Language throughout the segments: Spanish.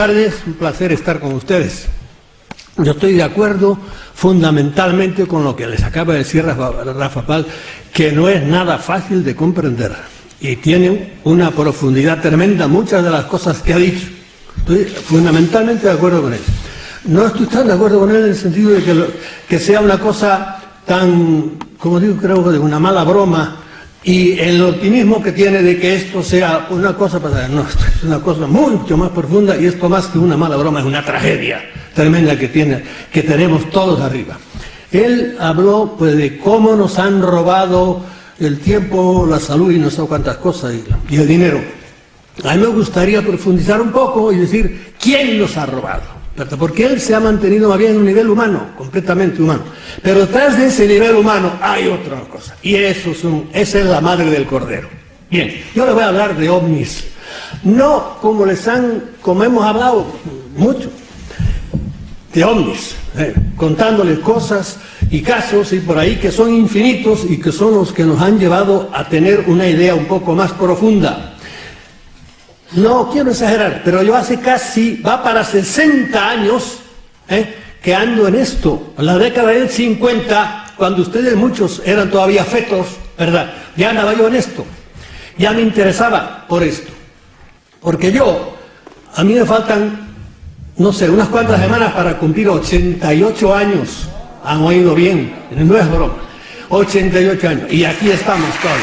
tardes, un placer estar con ustedes. Yo estoy de acuerdo fundamentalmente con lo que les acaba de decir Rafa Paz, que no es nada fácil de comprender y tiene una profundidad tremenda muchas de las cosas que ha dicho. Estoy fundamentalmente de acuerdo con él. No estoy tan de acuerdo con él en el sentido de que sea una cosa tan, como digo, creo que de una mala broma, y el optimismo que tiene de que esto sea una cosa pasada. No, esto es una cosa mucho más profunda, y esto más que una mala broma es una tragedia tremenda que tenemos todos arriba. Él habló pues de cómo nos han robado el tiempo, la salud y no sé cuántas cosas, y el dinero. A mí me gustaría profundizar un poco y decir quién nos ha robado. Porque él se ha mantenido más bien en un nivel humano, completamente humano. Pero detrás de ese nivel humano hay otra cosa. Y esa es la madre del cordero. Bien, yo le voy a hablar de ovnis. No como hemos hablado mucho, de ovnis, contándoles cosas y casos y por ahí que son infinitos y que son los que nos han llevado a tener una idea un poco más profunda. No quiero exagerar, pero yo hace va para 60 años que ando en esto. En la década del 50, cuando ustedes muchos eran todavía fetos, ¿verdad? Ya andaba yo en esto. Ya me interesaba por esto. Porque a mí me faltan, no sé, unas cuantas semanas para cumplir 88 años. Han oído bien, no es broma. 88 años. Y aquí estamos todos.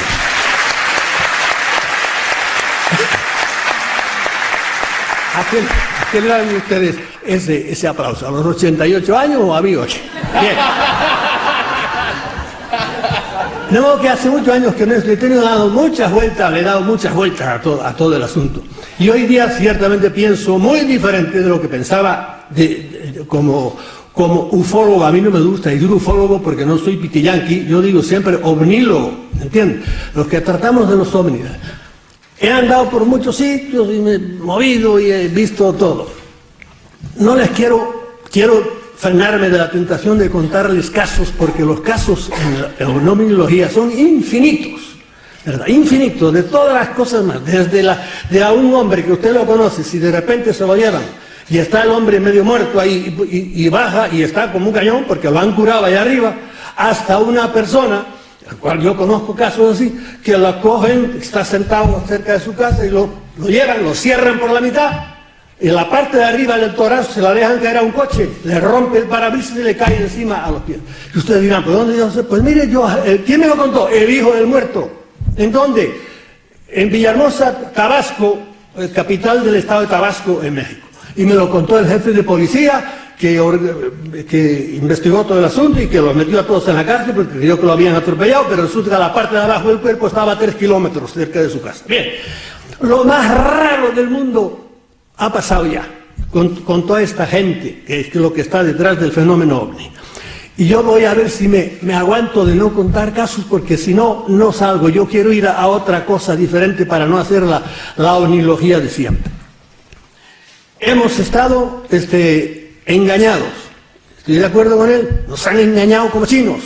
¿A qué le dan ustedes ese aplauso? ¿A los 88 años o a mí 8? Bien. De modo que hace muchos años que no le he dado muchas vueltas, le he dado muchas vueltas a todo el asunto. Y hoy día ciertamente pienso muy diferente de lo que pensaba como ufólogo. A mí no me gusta decir ufólogo porque no soy pitiyanqui, yo digo siempre ovnílogo, ¿entiendes? Los que tratamos de los ovnis. He andado por muchos sitios y me he movido y he visto todo. No les quiero frenarme de la tentación de contarles casos, porque los casos en la ovniología son infinitos, ¿verdad? Infinitos, de todas las cosas más. De a un hombre que usted lo conoce, si de repente se lo llevan y está el hombre medio muerto ahí y baja y está como un cañón porque lo han curado allá arriba, hasta una persona, al cual yo conozco casos así, que la cogen, está sentado cerca de su casa y lo llevan, lo cierran por la mitad, y la parte de arriba del tórax se la dejan caer a un coche, le rompe el parabrisas y le cae encima a los pies. Y ustedes dirán, ¿pero dónde yo sé? Pues mire, ¿quién me lo contó? El hijo del muerto. ¿En dónde? En Villahermosa, Tabasco, capital del estado de Tabasco, en México. Y me lo contó el jefe de policía, que investigó todo el asunto y que los metió a todos en la cárcel porque creyó que lo habían atropellado, pero resulta que la parte de abajo del cuerpo estaba a 3 kilómetros cerca de su casa. Bien, lo más raro del mundo ha pasado ya con toda esta gente, que es lo que está detrás del fenómeno ovni. Y yo voy a ver si me aguanto de no contar casos, porque si no, no salgo. Yo quiero ir a otra cosa diferente para no hacer la ovnilogía de siempre. Hemos estado engañados. Estoy de acuerdo con él. Nos han engañado como chinos.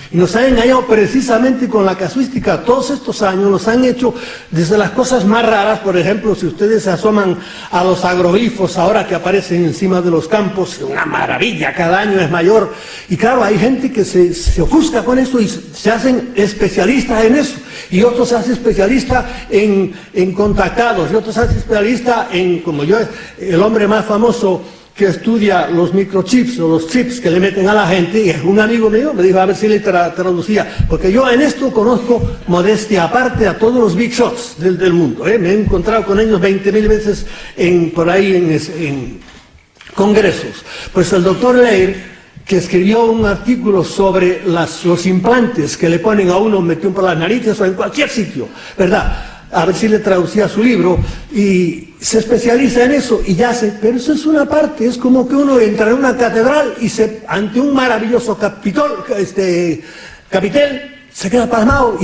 Y nos han engañado precisamente con la casuística. Todos estos años nos han hecho desde las cosas más raras. Por ejemplo, si ustedes se asoman a los agroglifos ahora que aparecen encima de los campos, una maravilla, cada año es mayor. Y claro, hay gente que se ofusca con eso y se hacen especialistas en eso. Y otros se hacen especialistas en contactados. Y otros se hacen especialistas como yo, el hombre más famoso que estudia los microchips o los chips que le meten a la gente, y un amigo mío me dijo a ver si le traducía, porque yo en esto conozco, modestia aparte, a todos los big shots del mundo, me he encontrado con ellos 20.000 veces por ahí en congresos. Pues el doctor Leir, que escribió un artículo sobre los implantes que le ponen a uno metido por las narices o en cualquier sitio, ¿verdad? A ver si le traducía su libro, y se especializa en eso, y ya pero eso es una parte, es como que uno entra en una catedral y ante un maravilloso capitel, se queda pasmado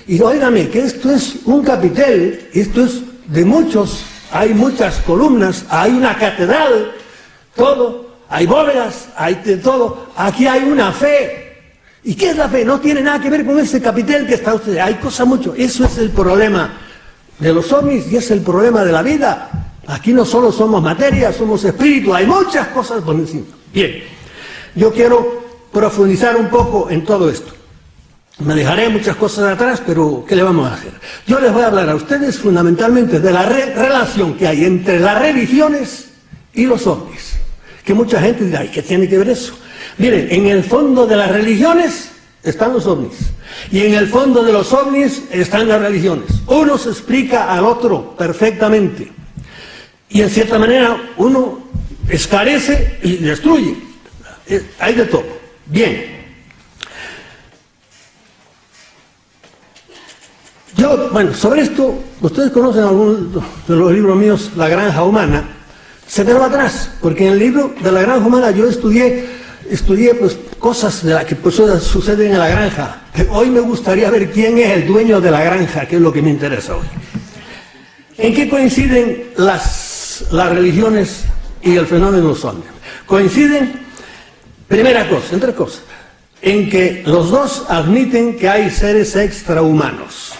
y óigame, que esto es un capitel, esto es de muchos, hay muchas columnas, hay una catedral, todo, hay bóvedas, hay de todo, aquí hay una fe. ¿Y qué es la fe? No tiene nada que ver con ese capitel que está usted. Hay cosas mucho. Eso es el problema de los ovnis y es el problema de la vida. Aquí no solo somos materia, somos espíritu, hay muchas cosas por encima. Bien, yo quiero profundizar un poco en todo esto. Me dejaré muchas cosas atrás, pero ¿qué le vamos a hacer? Yo les voy a hablar a ustedes fundamentalmente de la relación que hay entre las religiones y los ovnis. Que mucha gente dirá, ¿y qué tiene que ver eso? Miren, en el fondo de las religiones están los ovnis. Y en el fondo de los ovnis están las religiones. Uno se explica al otro perfectamente. Y en cierta manera uno esclarece y destruye. Hay de todo. Bien. Bueno, sobre esto, ustedes conocen algunos de los libros míos, La Granja Humana. Se quedó atrás, porque en el libro de La Granja Humana yo estudié pues cosas de las que pues, suceden en la granja. Hoy me gustaría ver quién es el dueño de la granja, que es lo que me interesa hoy. ¿En qué coinciden las religiones y el fenómeno de los ovnis? Coinciden, primera cosa, entre cosas, en que los dos admiten que hay seres extrahumanos.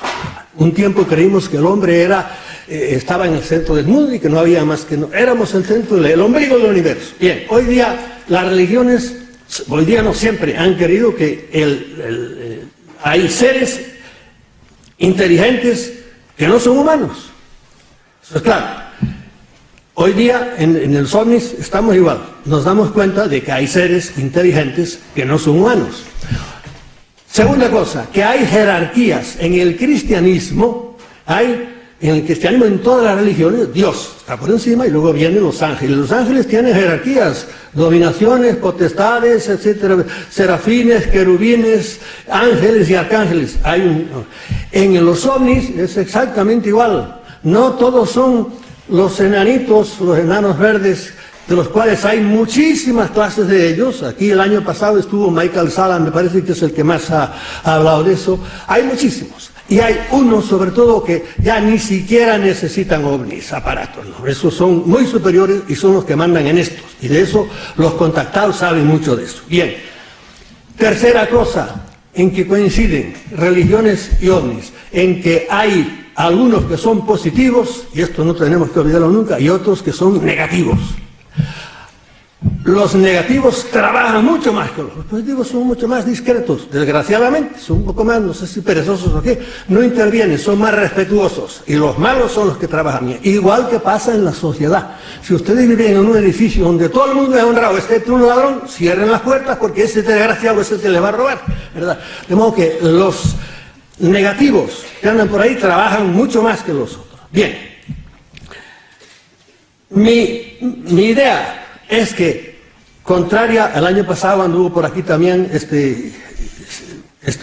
Un tiempo creímos que el hombre estaba en el centro del mundo y que no había más que... éramos el centro, el ombligo del universo. Bien, hoy día las religiones, hoy día no siempre, han querido que hay seres inteligentes que no son humanos. Eso es claro. Hoy día en los ovnis estamos igual. Nos damos cuenta de que hay seres inteligentes que no son humanos. Segunda cosa, que hay jerarquías. En el cristianismo, en todas las religiones, Dios está por encima y luego vienen los ángeles. Los ángeles tienen jerarquías, dominaciones, potestades, etcétera, serafines, querubines, ángeles y arcángeles. En los ovnis es exactamente igual. No todos son los enanitos, los enanos verdes, de los cuales hay muchísimas clases de ellos. Aquí el año pasado estuvo Michael Salla, me parece que es el que más ha hablado de eso. Hay muchísimos. Y hay unos, sobre todo, que ya ni siquiera necesitan ovnis, aparatos, ¿no? Esos son muy superiores y son los que mandan en estos. Y de eso los contactados saben mucho de eso. Bien. Tercera cosa en que coinciden religiones y ovnis, en que hay algunos que son positivos, y esto no tenemos que olvidarlo nunca, y otros que son negativos. Los negativos trabajan mucho más que los positivos, son mucho más discretos, desgraciadamente, son un poco más, no sé si perezosos o qué, no intervienen, son más respetuosos, y los malos son los que trabajan bien, igual que pasa en la sociedad. Si ustedes viven en un edificio donde todo el mundo es honrado, excepto un ladrón, cierren las puertas porque ese desgraciado es el que le va a robar, ¿verdad? De modo que los negativos que andan por ahí trabajan mucho más que los otros. Bien, mi idea es que, contraria, el año pasado anduvo por aquí también este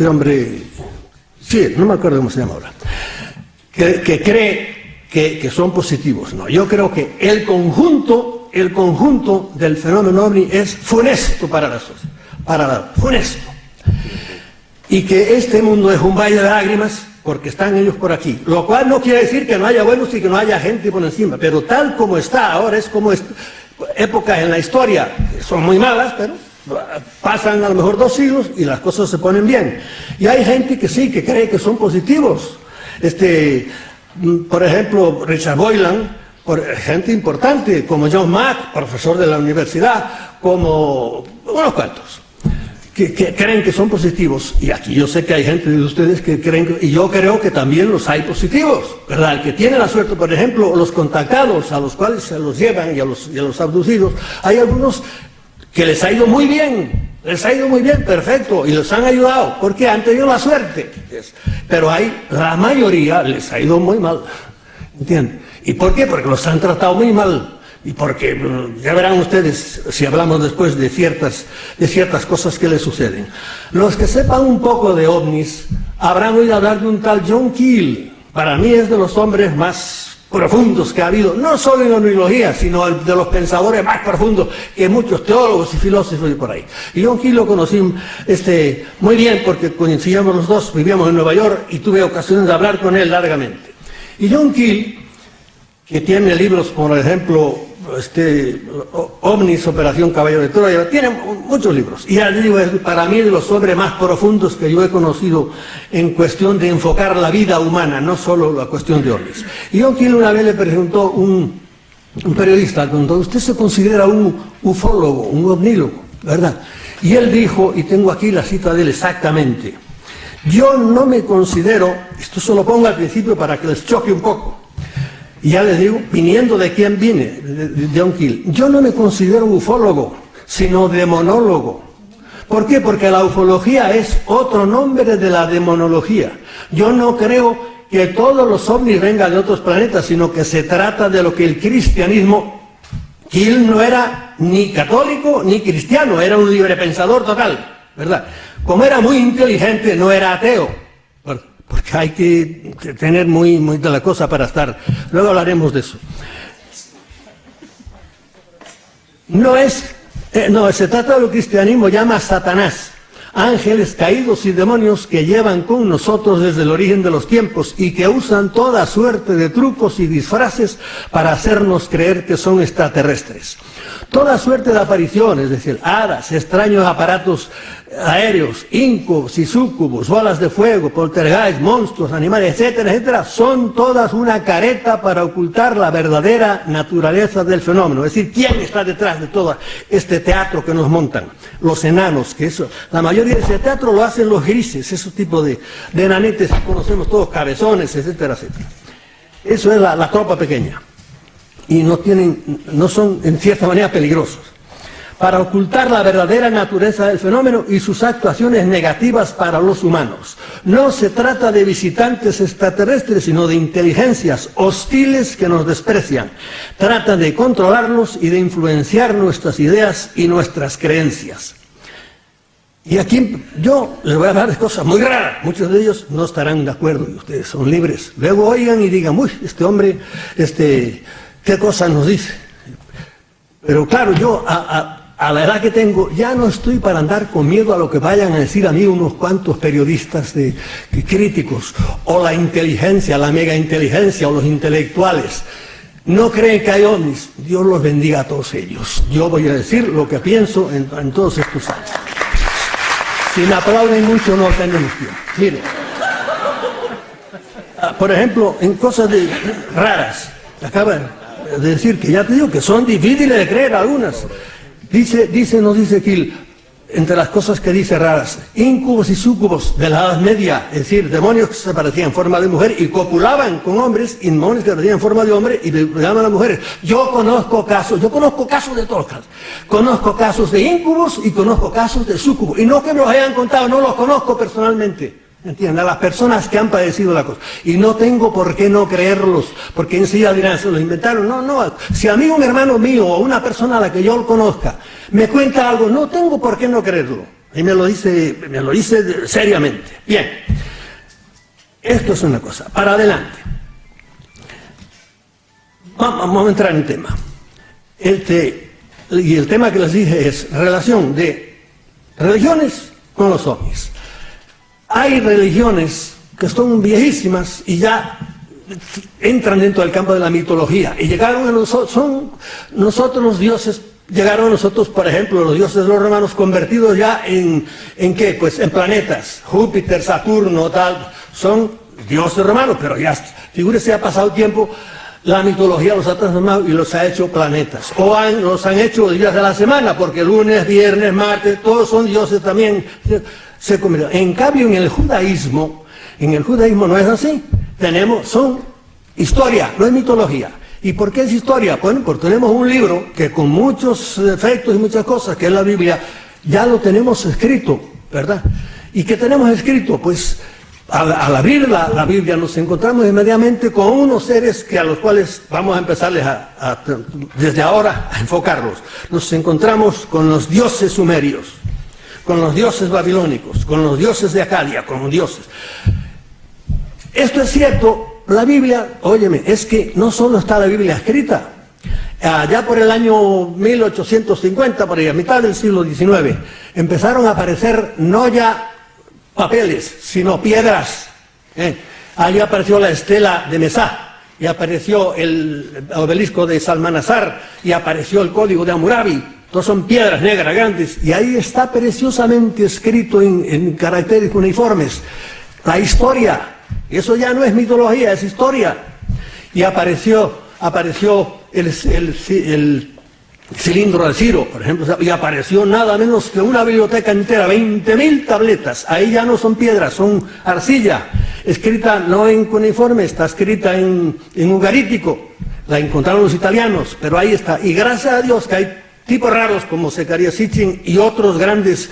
hombre, sí, no me acuerdo cómo se llama ahora, que cree que son positivos. No, yo creo que el conjunto del fenómeno ovni es funesto para la sociedad, funesto. Y que este mundo es un valle de lágrimas porque están ellos por aquí. Lo cual no quiere decir que no haya buenos y que no haya gente por encima, pero tal como está ahora es como épocas en la historia que son muy malas, pero pasan a lo mejor 2 siglos y las cosas se ponen bien. Y hay gente que sí, que cree que son positivos. Por ejemplo, Richard Boylan, gente importante, como John Mack, profesor de la universidad, como unos cuantos, que creen que son positivos. Y aquí yo sé que hay gente de ustedes que creen, y yo creo que también los hay positivos, ¿verdad? El que tiene la suerte, por ejemplo, los contactados a los cuales se los llevan y a los abducidos, hay algunos que les ha ido muy bien, perfecto, y los han ayudado, porque han tenido la suerte. Pero la mayoría les ha ido muy mal, ¿entienden? ¿Y por qué? Porque los han tratado muy mal. Y porque, ya verán ustedes, si hablamos después de ciertas cosas que les suceden. Los que sepan un poco de ovnis, habrán oído hablar de un tal John Keel. Para mí es de los hombres más profundos que ha habido, no solo en la ovniología, sino de los pensadores más profundos que muchos teólogos y filósofos y por ahí. Y John Keel lo conocí muy bien porque coincidíamos los dos, vivíamos en Nueva York y tuve ocasión de hablar con él largamente. Y John Keel, que tiene libros, por ejemplo, Ovnis, Operación Caballo de Troya, tiene muchos libros. Y ya digo, es para mí de los hombres más profundos que yo he conocido en cuestión de enfocar la vida humana, no solo la cuestión de ovnis. Y John Keel una vez le presentó un un periodista, cuando usted se considera un ufólogo, un ovnílogo, ¿verdad? Y él dijo, y tengo aquí la cita de él exactamente, yo no me considero, esto se lo pongo al principio para que les choque un poco, y ya les digo, viniendo de quién vine, de John Keel, yo no me considero ufólogo, sino demonólogo. ¿Por qué? Porque la ufología es otro nombre de la demonología. Yo no creo que todos los ovnis vengan de otros planetas, sino que se trata de lo que el cristianismo, Keel no era ni católico ni cristiano, era un librepensador total, ¿verdad? Como era muy inteligente, no era ateo, porque hay que tener muy de la cosa para estar. Luego hablaremos de eso. No, se trata de lo que el cristianismo llama a Satanás, ángeles caídos y demonios que llevan con nosotros desde el origen de los tiempos y que usan toda suerte de trucos y disfraces para hacernos creer que son extraterrestres. Toda suerte de apariciones, es decir, hadas, extraños aparatos aéreos, incubos y súcubos, bolas de fuego, poltergeist, monstruos, animales, etcétera, etcétera, son todas una careta para ocultar la verdadera naturaleza del fenómeno. Es decir, ¿quién está detrás de todo este teatro que nos montan? Los enanos, que eso, la mayoría de ese teatro lo hacen los grises, ese tipo de enanetes que conocemos todos, cabezones, etcétera, etcétera. Eso es la tropa pequeña. Y no son en cierta manera peligrosos, para ocultar la verdadera naturaleza del fenómeno y sus actuaciones negativas para los humanos. No se trata de visitantes extraterrestres, sino de inteligencias hostiles que nos desprecian. Tratan de controlarnos y de influenciar nuestras ideas y nuestras creencias. Y aquí yo les voy a hablar de cosas muy raras, muchos de ellos no estarán de acuerdo y ustedes son libres. Luego oigan y digan, uy, este hombre, ¿qué cosas nos dice? Pero claro, yo a la edad que tengo ya no estoy para andar con miedo a lo que vayan a decir a mí unos cuantos periodistas críticos, o la inteligencia, la mega inteligencia, o los intelectuales. No creen que hay ovnis, Dios los bendiga a todos ellos. Yo voy a decir lo que pienso en todos estos años. Si me aplauden mucho no tenemos tiempo. Mire, por ejemplo, en cosas raras, acaba de decir que ya te digo que son difíciles de creer algunas. Nos dice Keel, entre las cosas que dice raras, incubos y súcubos de la Edad Media, es decir, demonios que se parecían en forma de mujer y copulaban con hombres, y demonios que parecían en forma de hombre y le llaman a las mujeres. Yo conozco casos de todos casos. Conozco casos de incubos y conozco casos de súcubos. Y no que me los hayan contado, no los conozco personalmente. ¿Entienden? A las personas que han padecido la cosa. Y no tengo por qué no creerlos, porque enseguida dirán, se los inventaron. No, si a mí un hermano mío o una persona a la que yo conozca me cuenta algo, no tengo por qué no creerlo. Y me lo dice seriamente. Bien, esto es una cosa. Para adelante. Vamos a entrar en tema. Y el tema que les dije es relación de religiones con los ovnis. Hay religiones que son viejísimas y ya entran dentro del campo de la mitología y llegaron a nosotros los dioses, llegaron a nosotros, por ejemplo, los dioses de los romanos convertidos ya en ¿qué? Pues en planetas, Júpiter, Saturno, tal, son dioses romanos, pero ya, figúrese, ha pasado tiempo, la mitología los ha transformado y los ha hecho planetas, o los han hecho días de la semana, porque lunes, viernes, martes, todos son dioses también. En cambio, en el judaísmo no es así. Son historia, no es mitología. ¿Y por qué es historia? Bueno, porque tenemos un libro que con muchos efectos y muchas cosas, que es la Biblia, ya lo tenemos escrito, ¿verdad? ¿Y qué tenemos escrito? Pues al abrir la Biblia nos encontramos inmediatamente con unos seres a los cuales vamos a empezarles desde ahora a enfocarlos. Nos encontramos con los dioses sumerios, con los dioses babilónicos, con los dioses de Acadia, con los dioses. Esto es cierto, la Biblia, óyeme, es que no solo está la Biblia escrita, allá por el año 1850, por ahí, a mitad del siglo XIX, empezaron a aparecer no ya papeles, sino piedras. Allí apareció la estela de Mesá, y apareció el obelisco de Salmanasar, y apareció el código de Hammurabi. Todos son piedras negras grandes, y ahí está preciosamente escrito en caracteres uniformes la historia. Eso ya no es mitología, es historia. Y apareció el cilindro de Ciro, por ejemplo, y apareció nada menos que una biblioteca entera, 20.000 tabletas. Ahí ya no son piedras, son arcilla, escrita no en cuneiforme, está escrita en ugarítico. La encontraron los italianos, pero ahí está. Y gracias a Dios que hay tipos raros como Zecarías Sitchin y otros grandes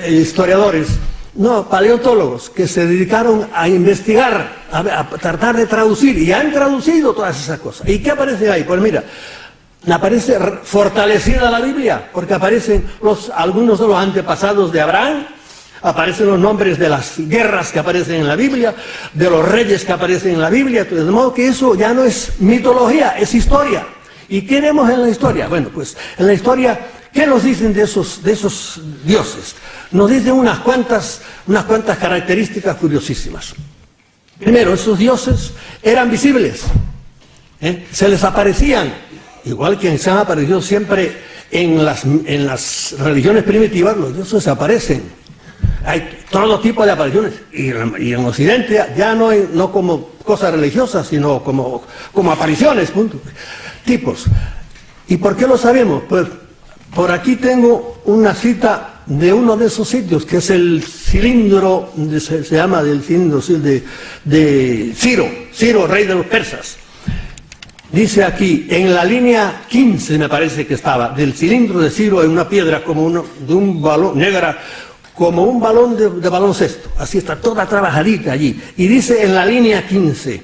historiadores, no, paleontólogos, que se dedicaron a investigar, a tratar de traducir, y han traducido todas esas cosas. ¿Y qué aparece ahí? Pues mira, aparece fortalecida la Biblia, porque aparecen algunos de los antepasados de Abraham, aparecen los nombres de las guerras que aparecen en la Biblia, de los reyes que aparecen en la Biblia, de modo que eso ya no es mitología, es historia. ¿Y qué vemos en la historia? Bueno, pues en la historia, ¿qué nos dicen de esos dioses? Nos dicen unas cuantas características curiosísimas. Primero, esos dioses eran visibles, se les aparecían, igual que se han aparecido siempre en las religiones primitivas, los dioses aparecen. Hay todo tipo de apariciones, y en Occidente ya no como cosas religiosas, sino como apariciones, punto. Tipos. ¿Y por qué lo sabemos? Pues por aquí tengo una cita de uno de esos sitios, que es el cilindro, se llama del cilindro de Ciro, rey de los persas. Dice aquí, en la línea 15 me parece que estaba, del cilindro de Ciro, en una piedra de un balón negra, como un balón de baloncesto. Así está, toda trabajadita allí. Y dice en la línea 15,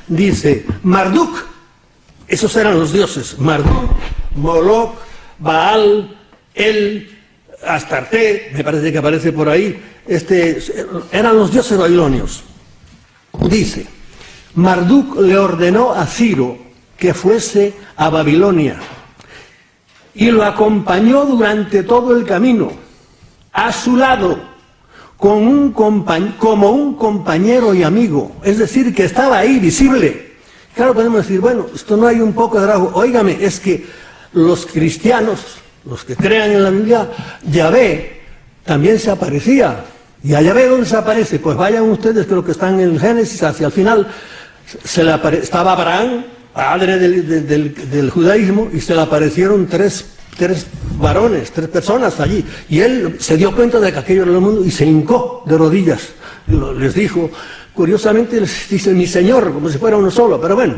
dice, Marduk, esos eran los dioses, Marduk, Moloch, Baal, Astarte, me parece que aparece por ahí, eran los dioses babilonios. Dice, Marduk le ordenó a Ciro que fuese a Babilonia y lo acompañó durante todo el camino, a su lado, como un compañero y amigo, es decir, que estaba ahí visible. Claro, podemos decir, bueno, esto no hay un poco de rasgo. Óigame, es que los cristianos, los que crean en la Biblia, Yahvé también se aparecía. ¿Y a Yahvé dónde se aparece? Pues vayan ustedes, creo que están en el Génesis, hacia el final, estaba Abraham, padre del judaísmo, y se le aparecieron tres varones, 3 personas allí. Y él se dio cuenta de que aquello era el mundo y se hincó de rodillas. Les dijo, curiosamente les dice mi Señor, como si fuera uno solo, pero bueno.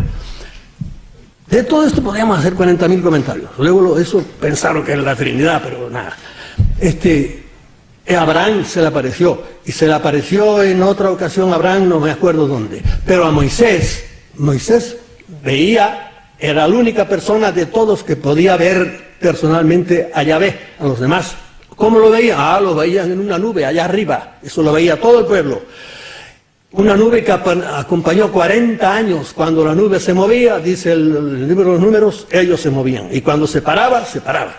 De todo esto podríamos hacer 40.000 comentarios. Luego eso pensaron que era la Trinidad, pero nada. Abraham se le apareció, y se le apareció en otra ocasión a Abraham, no me acuerdo dónde. Pero a Moisés veía, era la única persona de todos que podía ver personalmente a Yahvé. A los demás, ¿cómo lo veía? Lo veían en una nube allá arriba, eso lo veía todo el pueblo. Una nube que acompañó 40 años. Cuando la nube se movía, dice el libro de los números, ellos se movían. Y cuando se paraba, se paraba.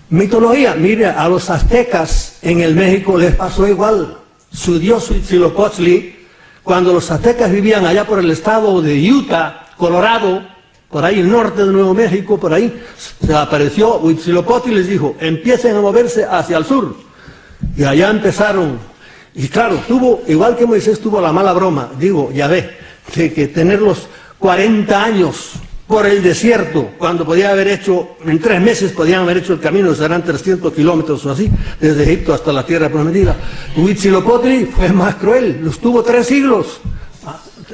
Mitología, mire, a los aztecas en el México les pasó igual. Su dios Huitzilopochtli, cuando los aztecas vivían allá por el estado de Utah, Colorado, por ahí el norte de Nuevo México, por ahí, se apareció Huitzilopochtli y les dijo, empiecen a moverse hacia el sur. Y allá empezaron. Y claro, igual que Moisés tuvo la mala broma, Yahvé, de que tenerlos 40 años por el desierto, cuando podía haber hecho, en 3 meses podían haber hecho el camino, serán 300 kilómetros o así, desde Egipto hasta la tierra prometida. Huitzilopochtli fue más cruel, los tuvo 3 siglos,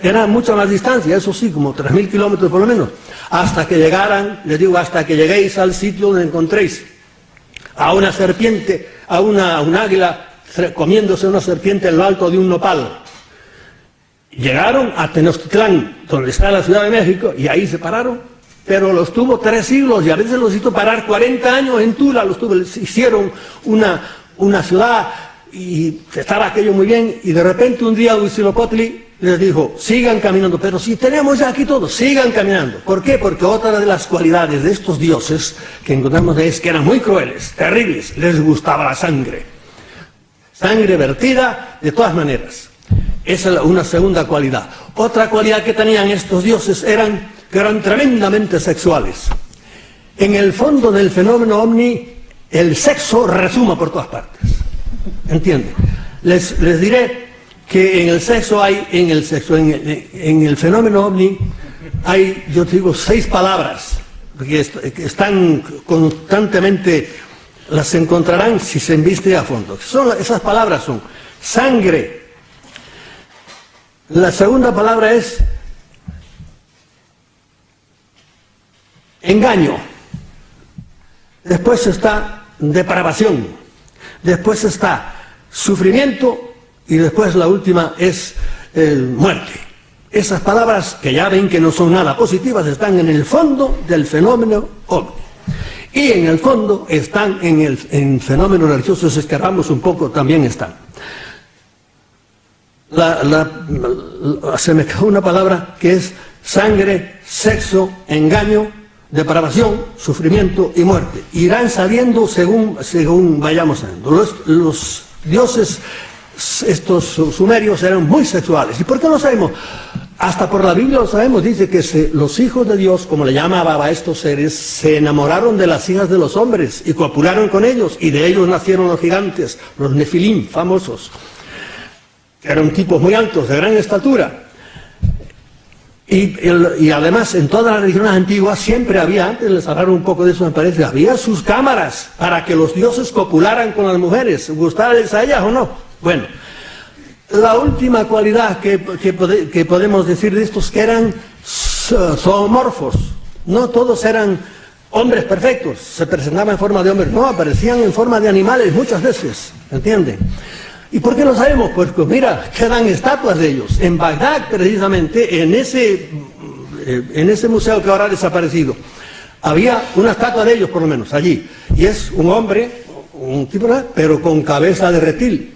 era mucha más distancia, eso sí, como 3.000 kilómetros por lo menos, hasta que llegaran, les digo, hasta que lleguéis al sitio donde encontréis a una serpiente, a un águila, comiéndose una serpiente en lo alto de un nopal. Llegaron a Tenochtitlán, donde está la Ciudad de México, y ahí se pararon, pero los tuvo 3 siglos, y a veces los hizo parar 40 años en Tula, les hicieron una ciudad, y estaba aquello muy bien, y de repente un día Huitzilopochtli les dijo, sigan caminando, pero si tenemos ya aquí todo, sigan caminando. ¿Por qué? Porque otra de las cualidades de estos dioses que encontramos es que eran muy crueles, terribles, les gustaba la sangre. Sangre vertida de todas maneras. Esa es una segunda cualidad. Otra cualidad que tenían estos dioses que eran tremendamente sexuales. En el fondo del fenómeno ovni, el sexo resuma por todas partes. ¿Entienden? Les diré que en el fenómeno ovni hay, yo te digo, 6 palabras que están constantemente, las encontrarán si se investiga a fondo. Esas palabras son sangre. La segunda palabra es engaño. Después está depravación. Después está sufrimiento. Y después la última es muerte. Esas palabras, que ya ven que no son nada positivas, están en el fondo del fenómeno ovni. Y en el fondo están en fenómenos religiosos, si querramos un poco, también están. Se me quedó una palabra que es sangre, sexo, engaño, depravación, sufrimiento y muerte. Irán saliendo según vayamos saliendo. Los dioses, estos sumerios, eran muy sexuales. ¿Y por qué lo sabemos? Hasta por la Biblia lo sabemos. Dice que los hijos de Dios, como le llamaba a estos seres, se enamoraron de las hijas de los hombres y copularon con ellos, y de ellos nacieron los gigantes, los nefilim famosos, que eran tipos muy altos, de gran estatura. Y además en todas las religiones antiguas siempre había, antes les hablaron un poco de eso me parece, había sus cámaras para que los dioses copularan con las mujeres, gustarles a ellas o no. Bueno, la última cualidad que podemos decir de estos, que eran zoomorfos. No todos eran hombres perfectos, se presentaban en forma de hombres, no, aparecían en forma de animales muchas veces, ¿entienden? ¿Y por qué lo sabemos? Pues mira, quedan estatuas de ellos. En Bagdad, precisamente, en ese museo que ahora ha desaparecido, había una estatua de ellos, por lo menos, allí. Y es un hombre, un tipo, pero con cabeza de reptil.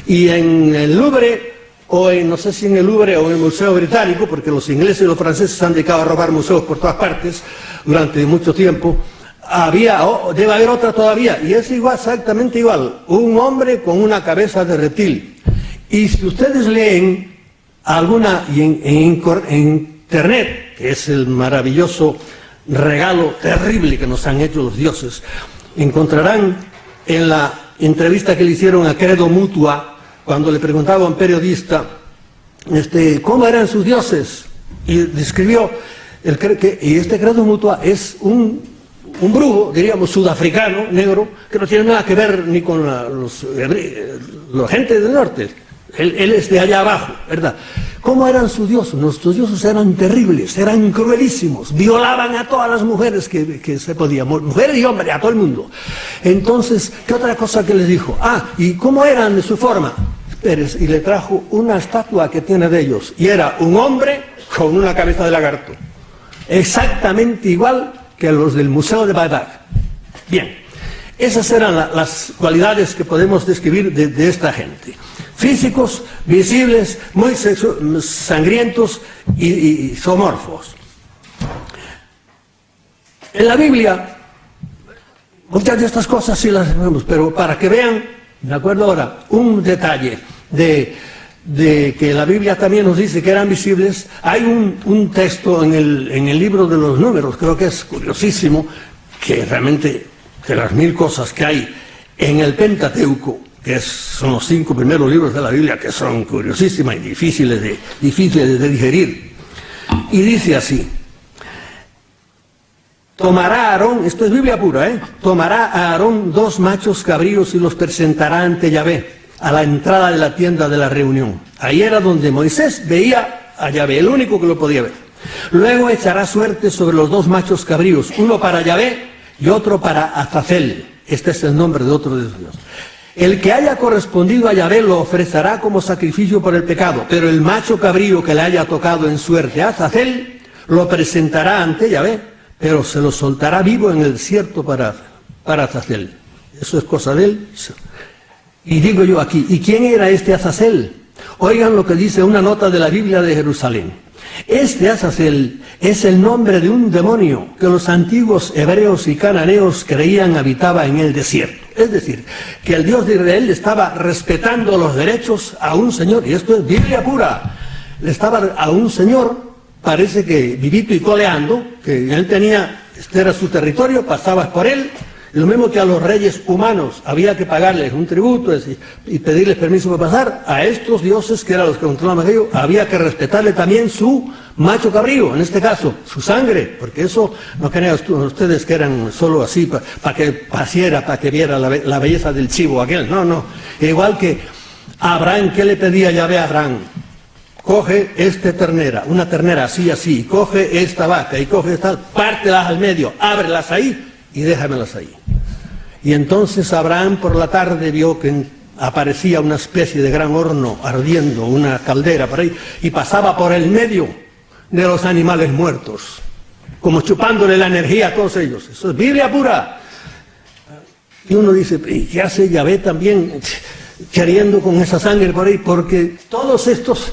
Y en el Louvre, no sé si en el Louvre o en el Museo Británico, porque los ingleses y los franceses se han dedicado a robar museos por todas partes durante mucho tiempo, debe haber otra todavía, y es igual, exactamente igual, un hombre con una cabeza de reptil. Y si ustedes leen alguna, en internet, que es el maravilloso regalo terrible que nos han hecho los dioses, encontrarán en la entrevista que le hicieron a Credo Mutua, cuando le preguntaba a un periodista cómo eran sus dioses, y describió, y este Credo Mutua es un brujo, diríamos, sudafricano, negro, que no tiene nada que ver ni con la gente del norte. Él es de allá abajo, ¿verdad? ¿Cómo eran sus dioses? Nuestros dioses eran terribles, eran cruelísimos, violaban a todas las mujeres que se podían, mujeres y hombres, a todo el mundo. Entonces, ¿qué otra cosa que les dijo? ¿Y cómo eran de su forma? Pérez, y le trajo una estatua que tiene de ellos, y era un hombre con una cabeza de lagarto, exactamente igual que los del Museo de Bagdad. Bien, esas eran las cualidades que podemos describir de esta gente. Físicos, visibles, muy sangrientos y zoomorfos. En la Biblia, muchas de estas cosas sí las vemos, pero para que vean, me acuerdo ahora, un detalle de que la Biblia también nos dice que eran visibles. Hay un texto en el libro de los Números, creo que es curiosísimo, que realmente, de las 1000 cosas que hay en el Pentateuco, que son los 5 primeros libros de la Biblia, que son curiosísimas y difíciles de digerir. Y dice así: tomará Aarón, esto es Biblia pura, tomará a Aarón 2 machos cabríos y los presentará ante Yahvé, a la entrada de la tienda de la reunión. Ahí era donde Moisés veía a Yahvé, el único que lo podía ver. Luego echará suerte sobre los 2 machos cabríos, uno para Yahvé y otro para Azazel. Este es el nombre de otro de los dioses. El que haya correspondido a Yahvé lo ofrecerá como sacrificio por el pecado, pero el macho cabrío que le haya tocado en suerte a Azazel lo presentará ante Yahvé, pero se lo soltará vivo en el desierto para Azazel. Eso es cosa de él. Y digo yo aquí, ¿y quién era este Azazel? Oigan lo que dice una nota de la Biblia de Jerusalén. Este Azazel es el nombre de un demonio que los antiguos hebreos y cananeos creían habitaba en el desierto. Es decir, que el Dios de Israel estaba respetando los derechos a un señor, y esto es Biblia pura. Le estaba a un señor, parece que vivito y coleando, que él tenía, este era su territorio, pasabas por él. Lo mismo que a los reyes humanos había que pagarles un tributo y pedirles permiso para pasar, a estos dioses, que eran los que controlaban aquello, había que respetarle también su macho cabrío, en este caso, su sangre, porque eso no crean ustedes que eran solo así para que pasiera, para que viera la belleza del chivo aquel, no. Igual que Abraham, ¿qué le pedía Yahvé a Abraham? Coge esta ternera, una ternera así, coge esta vaca y coge esta, pártelas al medio, ábrelas ahí y déjamelas ahí. Y entonces Abraham por la tarde vio que aparecía una especie de gran horno ardiendo, una caldera por ahí, y pasaba por el medio de los animales muertos, como chupándole la energía a todos ellos. Eso es Biblia pura. Y uno dice, ¿y qué hace Yahvé también queriendo con esa sangre por ahí? Porque todos estos,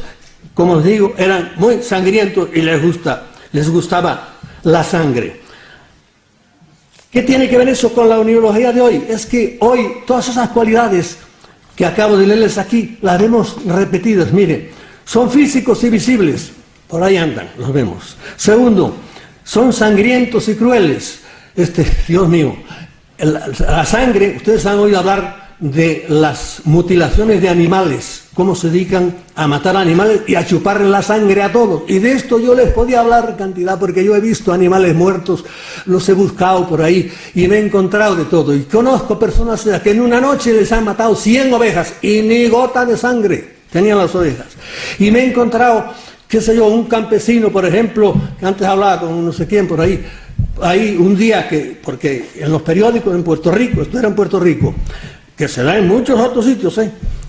como os digo, eran muy sangrientos y les gustaba la sangre. ¿Qué tiene que ver eso con la uniología de hoy? Es que hoy todas esas cualidades que acabo de leerles aquí, las vemos repetidas, mire, son físicos y visibles, por ahí andan, los vemos. Segundo, son sangrientos y crueles. Dios mío, la sangre, ustedes han oído hablar de las mutilaciones de animales, cómo se dedican a matar animales y a chuparle la sangre a todos. Y de esto yo les podía hablar cantidad, porque yo he visto animales muertos, los he buscado por ahí y me he encontrado de todo. Y conozco personas que en una noche les han matado 100 ovejas y ni gota de sangre tenían las ovejas. Y me he encontrado, qué sé yo, un campesino, por ejemplo, que antes hablaba con no sé quién por ahí, un día porque en los periódicos en Puerto Rico, esto era en Puerto Rico, que se da en muchos otros sitios,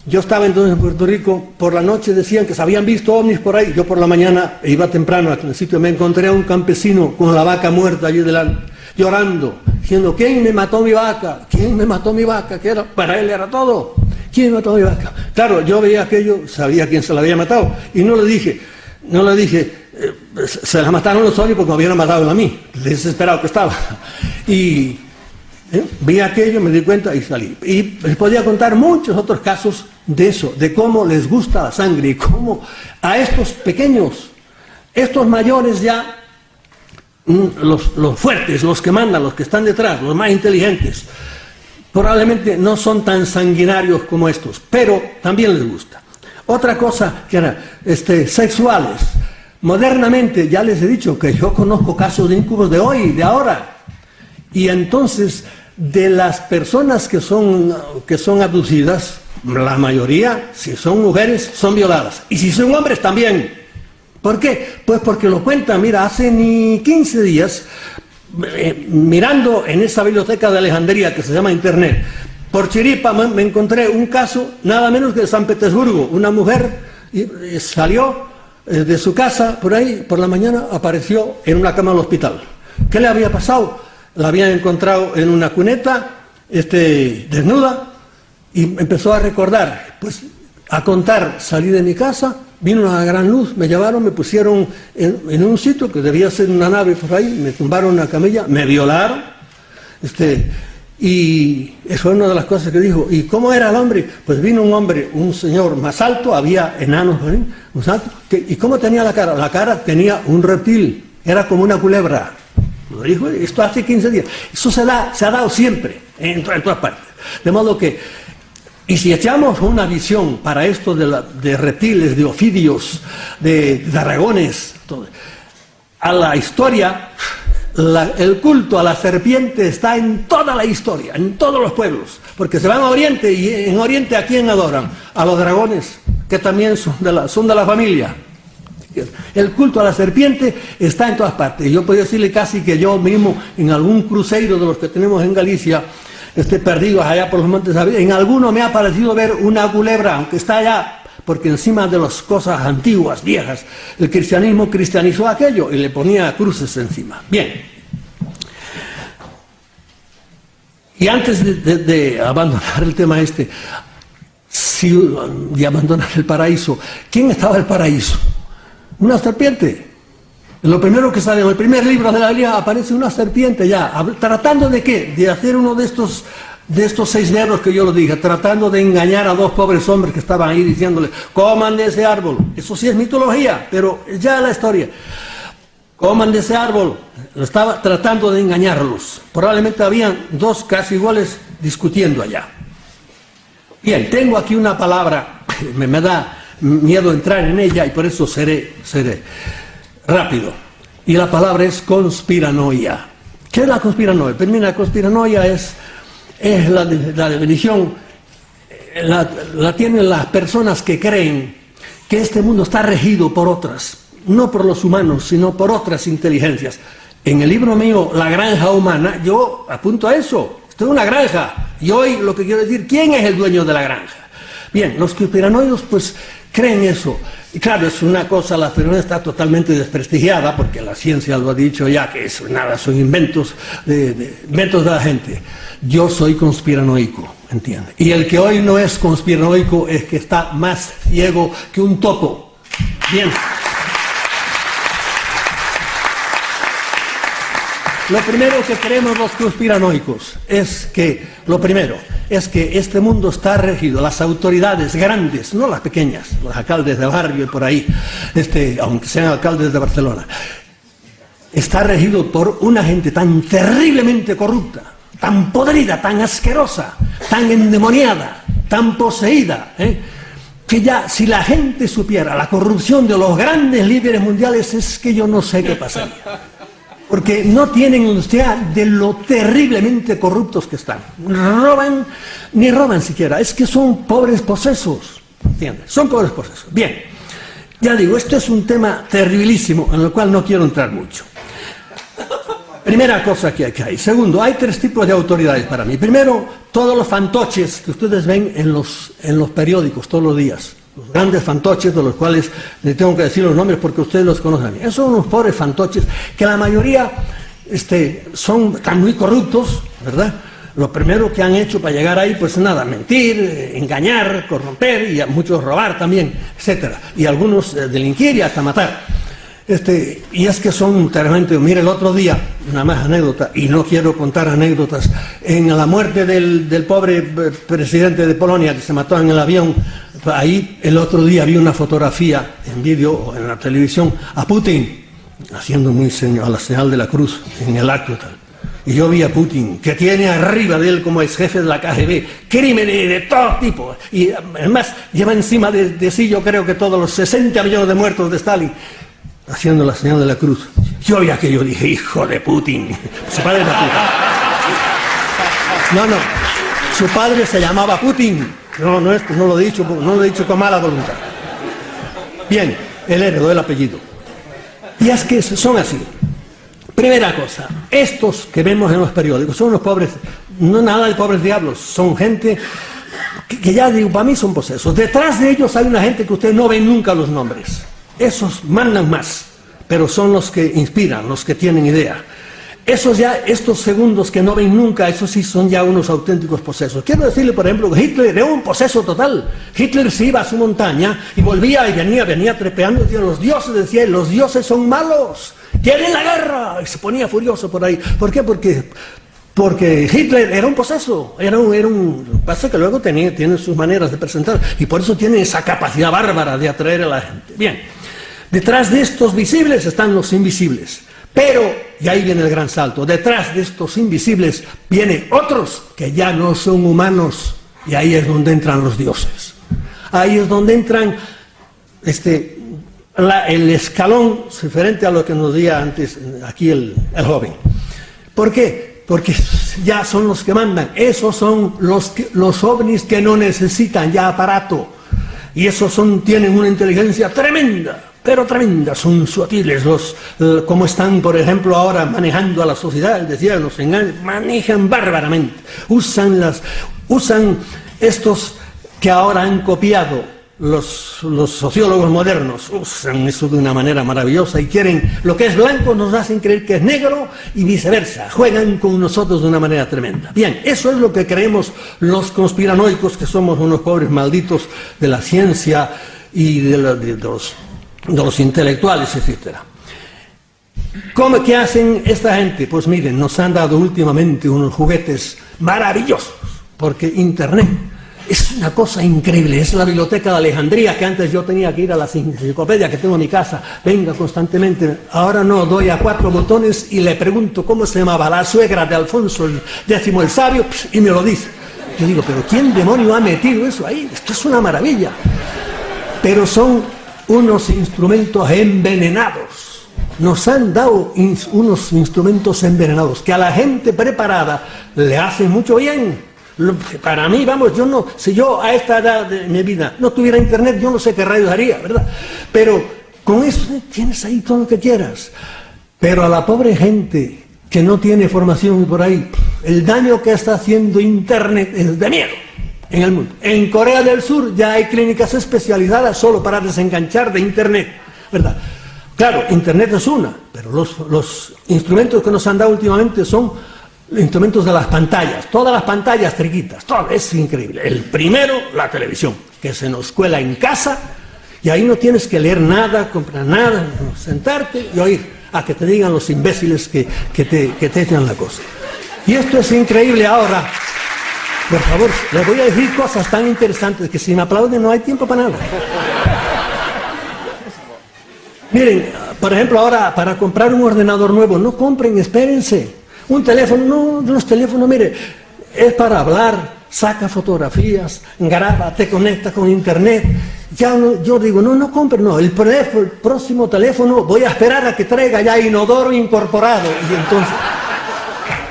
Yo estaba entonces en Puerto Rico, por la noche decían que se habían visto ovnis por ahí, yo por la mañana iba temprano al sitio, me encontré a un campesino con la vaca muerta allí delante, llorando, diciendo, ¿quién me mató mi vaca? ¿Quién me mató mi vaca? Que para él era todo. ¿Quién mató mi vaca? Claro, yo veía aquello, sabía quién se la había matado, y no le dije, se la mataron los ovnis porque me habían matado a mí, desesperado que estaba. Y vi aquello, me di cuenta y salí. Y les podía contar muchos otros casos de eso, de cómo les gusta la sangre y cómo a estos pequeños, estos mayores ya, los fuertes, los que mandan, los que están detrás, los más inteligentes, probablemente no son tan sanguinarios como estos, pero también les gusta. Otra cosa que era sexuales. Modernamente, ya les he dicho que yo conozco casos de incubos de hoy, de ahora. Y entonces, de las personas que son abducidas, la mayoría, si son mujeres, son violadas. Y si son hombres, también. ¿Por qué? Pues porque lo cuentan, mira, hace ni 15 días, mirando en esa biblioteca de Alejandría que se llama Internet, por chiripa me encontré un caso, nada menos que de San Petersburgo. Una mujer salió de su casa, por ahí, por la mañana, apareció en una cama del hospital. ¿Qué le había pasado? La habían encontrado en una cuneta, desnuda, y empezó a recordar, pues a contar, salí de mi casa, vino una gran luz, me llevaron, me pusieron en un sitio que debía ser una nave por ahí, me tumbaron una camilla, me violaron, y eso es una de las cosas que dijo. ¿Y cómo era el hombre? Pues vino un hombre, un señor más alto, había enanos por ahí, más alto, ¿y cómo tenía la cara? La cara tenía un reptil, era como una culebra. Lo dijo esto hace 15 días. Eso se ha dado siempre, en todas partes. De modo que, y si echamos una visión para esto de reptiles, de ofidios, de dragones, a la historia, el culto a la serpiente está en toda la historia, en todos los pueblos. Porque se van a Oriente, y en Oriente ¿a quién adoran? A los dragones, que también son de la familia. El culto a la serpiente está en todas partes. Yo podría decirle casi que yo mismo, en algún cruceiro de los que tenemos en Galicia, perdidos allá por los montes de David, en alguno me ha parecido ver una culebra, aunque está allá, porque encima de las cosas antiguas, viejas, el cristianismo cristianizó aquello y le ponía cruces encima. Bien. Y antes de abandonar el tema de abandonar el paraíso, ¿quién estaba en el paraíso? Una serpiente. Lo primero que sale en el primer libro de la Biblia aparece una serpiente ya, tratando de ¿qué? De hacer uno de estos 6 verbos que yo lo dije, tratando de engañar a 2 pobres hombres que estaban ahí diciéndole, coman de ese árbol. Eso sí es mitología, pero ya la historia. Coman de ese árbol. Estaba tratando de engañarlos. Probablemente habían 2 casi iguales discutiendo allá. Bien, tengo aquí una palabra, me da miedo entrar en ella y por eso seré rápido. Y la palabra es conspiranoia. ¿Qué es la conspiranoia? Pues mira, la conspiranoia es la definición, la tienen las personas que creen que este mundo está regido por otras, no por los humanos, sino por otras inteligencias. En el libro mío, La Granja Humana, yo apunto a eso. Esto es una granja. Y hoy lo que quiero decir, ¿quién es el dueño de la granja? Bien, los conspiranoicos pues creen eso. Y claro, es una cosa, la conspiranoia está totalmente desprestigiada, porque la ciencia lo ha dicho ya, que eso nada, son inventos de la gente. Yo soy conspiranoico, ¿entiende? Y el que hoy no es conspiranoico es que está más ciego que un topo. Bien. Lo primero que creemos los conspiranoicos es que, este mundo está regido, las autoridades grandes, no las pequeñas, los alcaldes de barrio y por ahí, aunque sean alcaldes de Barcelona, está regido por una gente tan terriblemente corrupta, tan podrida, tan asquerosa, tan endemoniada, tan poseída, que ya si la gente supiera la corrupción de los grandes líderes mundiales, es que yo no sé qué pasaría. Porque no tienen idea de lo terriblemente corruptos que están. Ni roban siquiera, es que son pobres posesos, ¿entiendes? Son pobres posesos. Bien, ya digo, esto es un tema terribilísimo en el cual no quiero entrar mucho. Primera cosa que hay. Segundo, hay tres tipos de autoridades para mí. Primero, todos los fantoches que ustedes ven en los periódicos todos los días. Los grandes fantoches, de los cuales les tengo que decir los nombres porque ustedes los conocen. Esos son unos pobres fantoches que la mayoría están muy corruptos, ¿verdad? Lo primero que han hecho para llegar ahí, pues nada, mentir, engañar, corromper y a muchos robar también, etcétera. Y algunos delinquir y hasta matar. Y es que son terriblemente. Mire, el otro día, una más anécdota, y no quiero contar anécdotas, en la muerte del pobre presidente de Polonia que se mató en el avión, ahí el otro día vi una fotografía en vídeo o en la televisión a Putin haciendo a la señal de la cruz en el acto tal. Y yo vi a Putin, que tiene arriba de él como ex jefe de la KGB, crímenes de todo tipo. Y además lleva encima de sí, yo creo que todos los 60 millones de muertos de Stalin, haciendo la señal de la cruz. Yo vi aquello, dije, hijo de Putin. Su padre era Putin. No, su padre se llamaba Putin. No lo he dicho con mala voluntad. Bien, él heredó el apellido. Y es que son así. Primera cosa, estos que vemos en los periódicos son unos pobres, no nada de pobres diablos, son gente que ya digo, para mí son posesos. Detrás de ellos hay una gente que ustedes no ven nunca los nombres. Esos mandan más, pero son los que inspiran, los que tienen idea. Estos segundos que no ven nunca, esos sí son ya unos auténticos posesos. Quiero decirle, por ejemplo, que Hitler era un poseso total. Hitler se iba a su montaña y volvía y venía trepeando, decía, los dioses, decía, los dioses son malos, quieren la guerra, y se ponía furioso por ahí. ¿Por qué? Porque Hitler era un poseso, pasa que luego tiene sus maneras de presentar, y por eso tiene esa capacidad bárbara de atraer a la gente. Bien, detrás de estos visibles están los invisibles. Pero, y ahí viene el gran salto, detrás de estos invisibles vienen otros que ya no son humanos, y ahí es donde entran los dioses. Ahí es donde entran el escalón diferente a lo que nos decía antes aquí el joven. ¿Por qué? Porque ya son los que mandan. Esos son los ovnis que no necesitan ya aparato, y esos tienen una inteligencia tremenda. Pero tremendas, son sutiles, como están, por ejemplo, ahora manejando a la sociedad, decía, los engañan, manejan bárbaramente, usan estos que ahora han copiado los sociólogos modernos, usan eso de una manera maravillosa y quieren, lo que es blanco nos hacen creer que es negro y viceversa, juegan con nosotros de una manera tremenda. Bien, eso es lo que creemos los conspiranoicos, que somos unos pobres malditos de la ciencia y de los intelectuales, etc. ¿Qué hacen esta gente? Pues miren, nos han dado últimamente unos juguetes maravillosos, porque Internet es una cosa increíble. Es la biblioteca de Alejandría, que antes yo tenía que ir a la enciclopedia que tengo en mi casa, venga constantemente. Ahora no, doy a 4 botones y le pregunto cómo se llamaba la suegra de Alfonso X el Sabio, y me lo dice. Yo digo, pero ¿quién demonio ha metido eso ahí? Esto es una maravilla. Pero son unos instrumentos envenenados, nos han dado unos instrumentos envenenados que a la gente preparada le hacen mucho bien. Para mí, vamos, si yo a esta edad de mi vida no tuviera internet, yo no sé qué rayos haría, ¿verdad? Pero con eso tienes ahí todo lo que quieras. Pero a la pobre gente que no tiene formación y por ahí, el daño que está haciendo internet es de miedo en el mundo. En Corea del Sur ya hay clínicas especializadas solo para desenganchar de internet, ¿verdad? Claro, internet es una, pero los instrumentos que nos han dado últimamente son instrumentos de las pantallas, todas las pantallas triquitas, todo, es increíble. El primero, la televisión, que se nos cuela en casa y ahí no tienes que leer nada, comprar nada, sentarte y oír a que te digan los imbéciles que te echan la cosa. Y esto es increíble ahora. Por favor, les voy a decir cosas tan interesantes que si me aplauden no hay tiempo para nada. Miren, por ejemplo, ahora para comprar un ordenador nuevo, no compren, espérense. Un teléfono, no, los teléfonos, mire, es para hablar, saca fotografías, graba, te conecta con internet. Ya no, yo digo, no compren, no, el próximo teléfono voy a esperar a que traiga ya inodoro incorporado.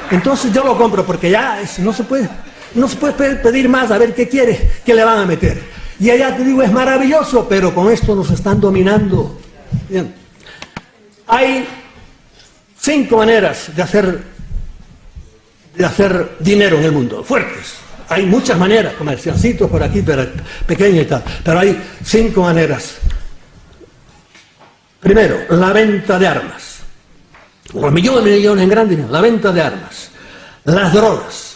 Y entonces yo lo compro porque ya no se puede pedir más a ver qué quiere, qué le van a meter. Y allá te digo, es maravilloso, pero con esto nos están dominando. Bien. Hay 5 maneras de hacer dinero en el mundo, fuertes. Hay muchas maneras, comerciancitos por aquí, pero pequeños y tal, pero hay 5 maneras. Primero, la venta de armas. Los millones en gran dinero, la venta de armas. Las drogas,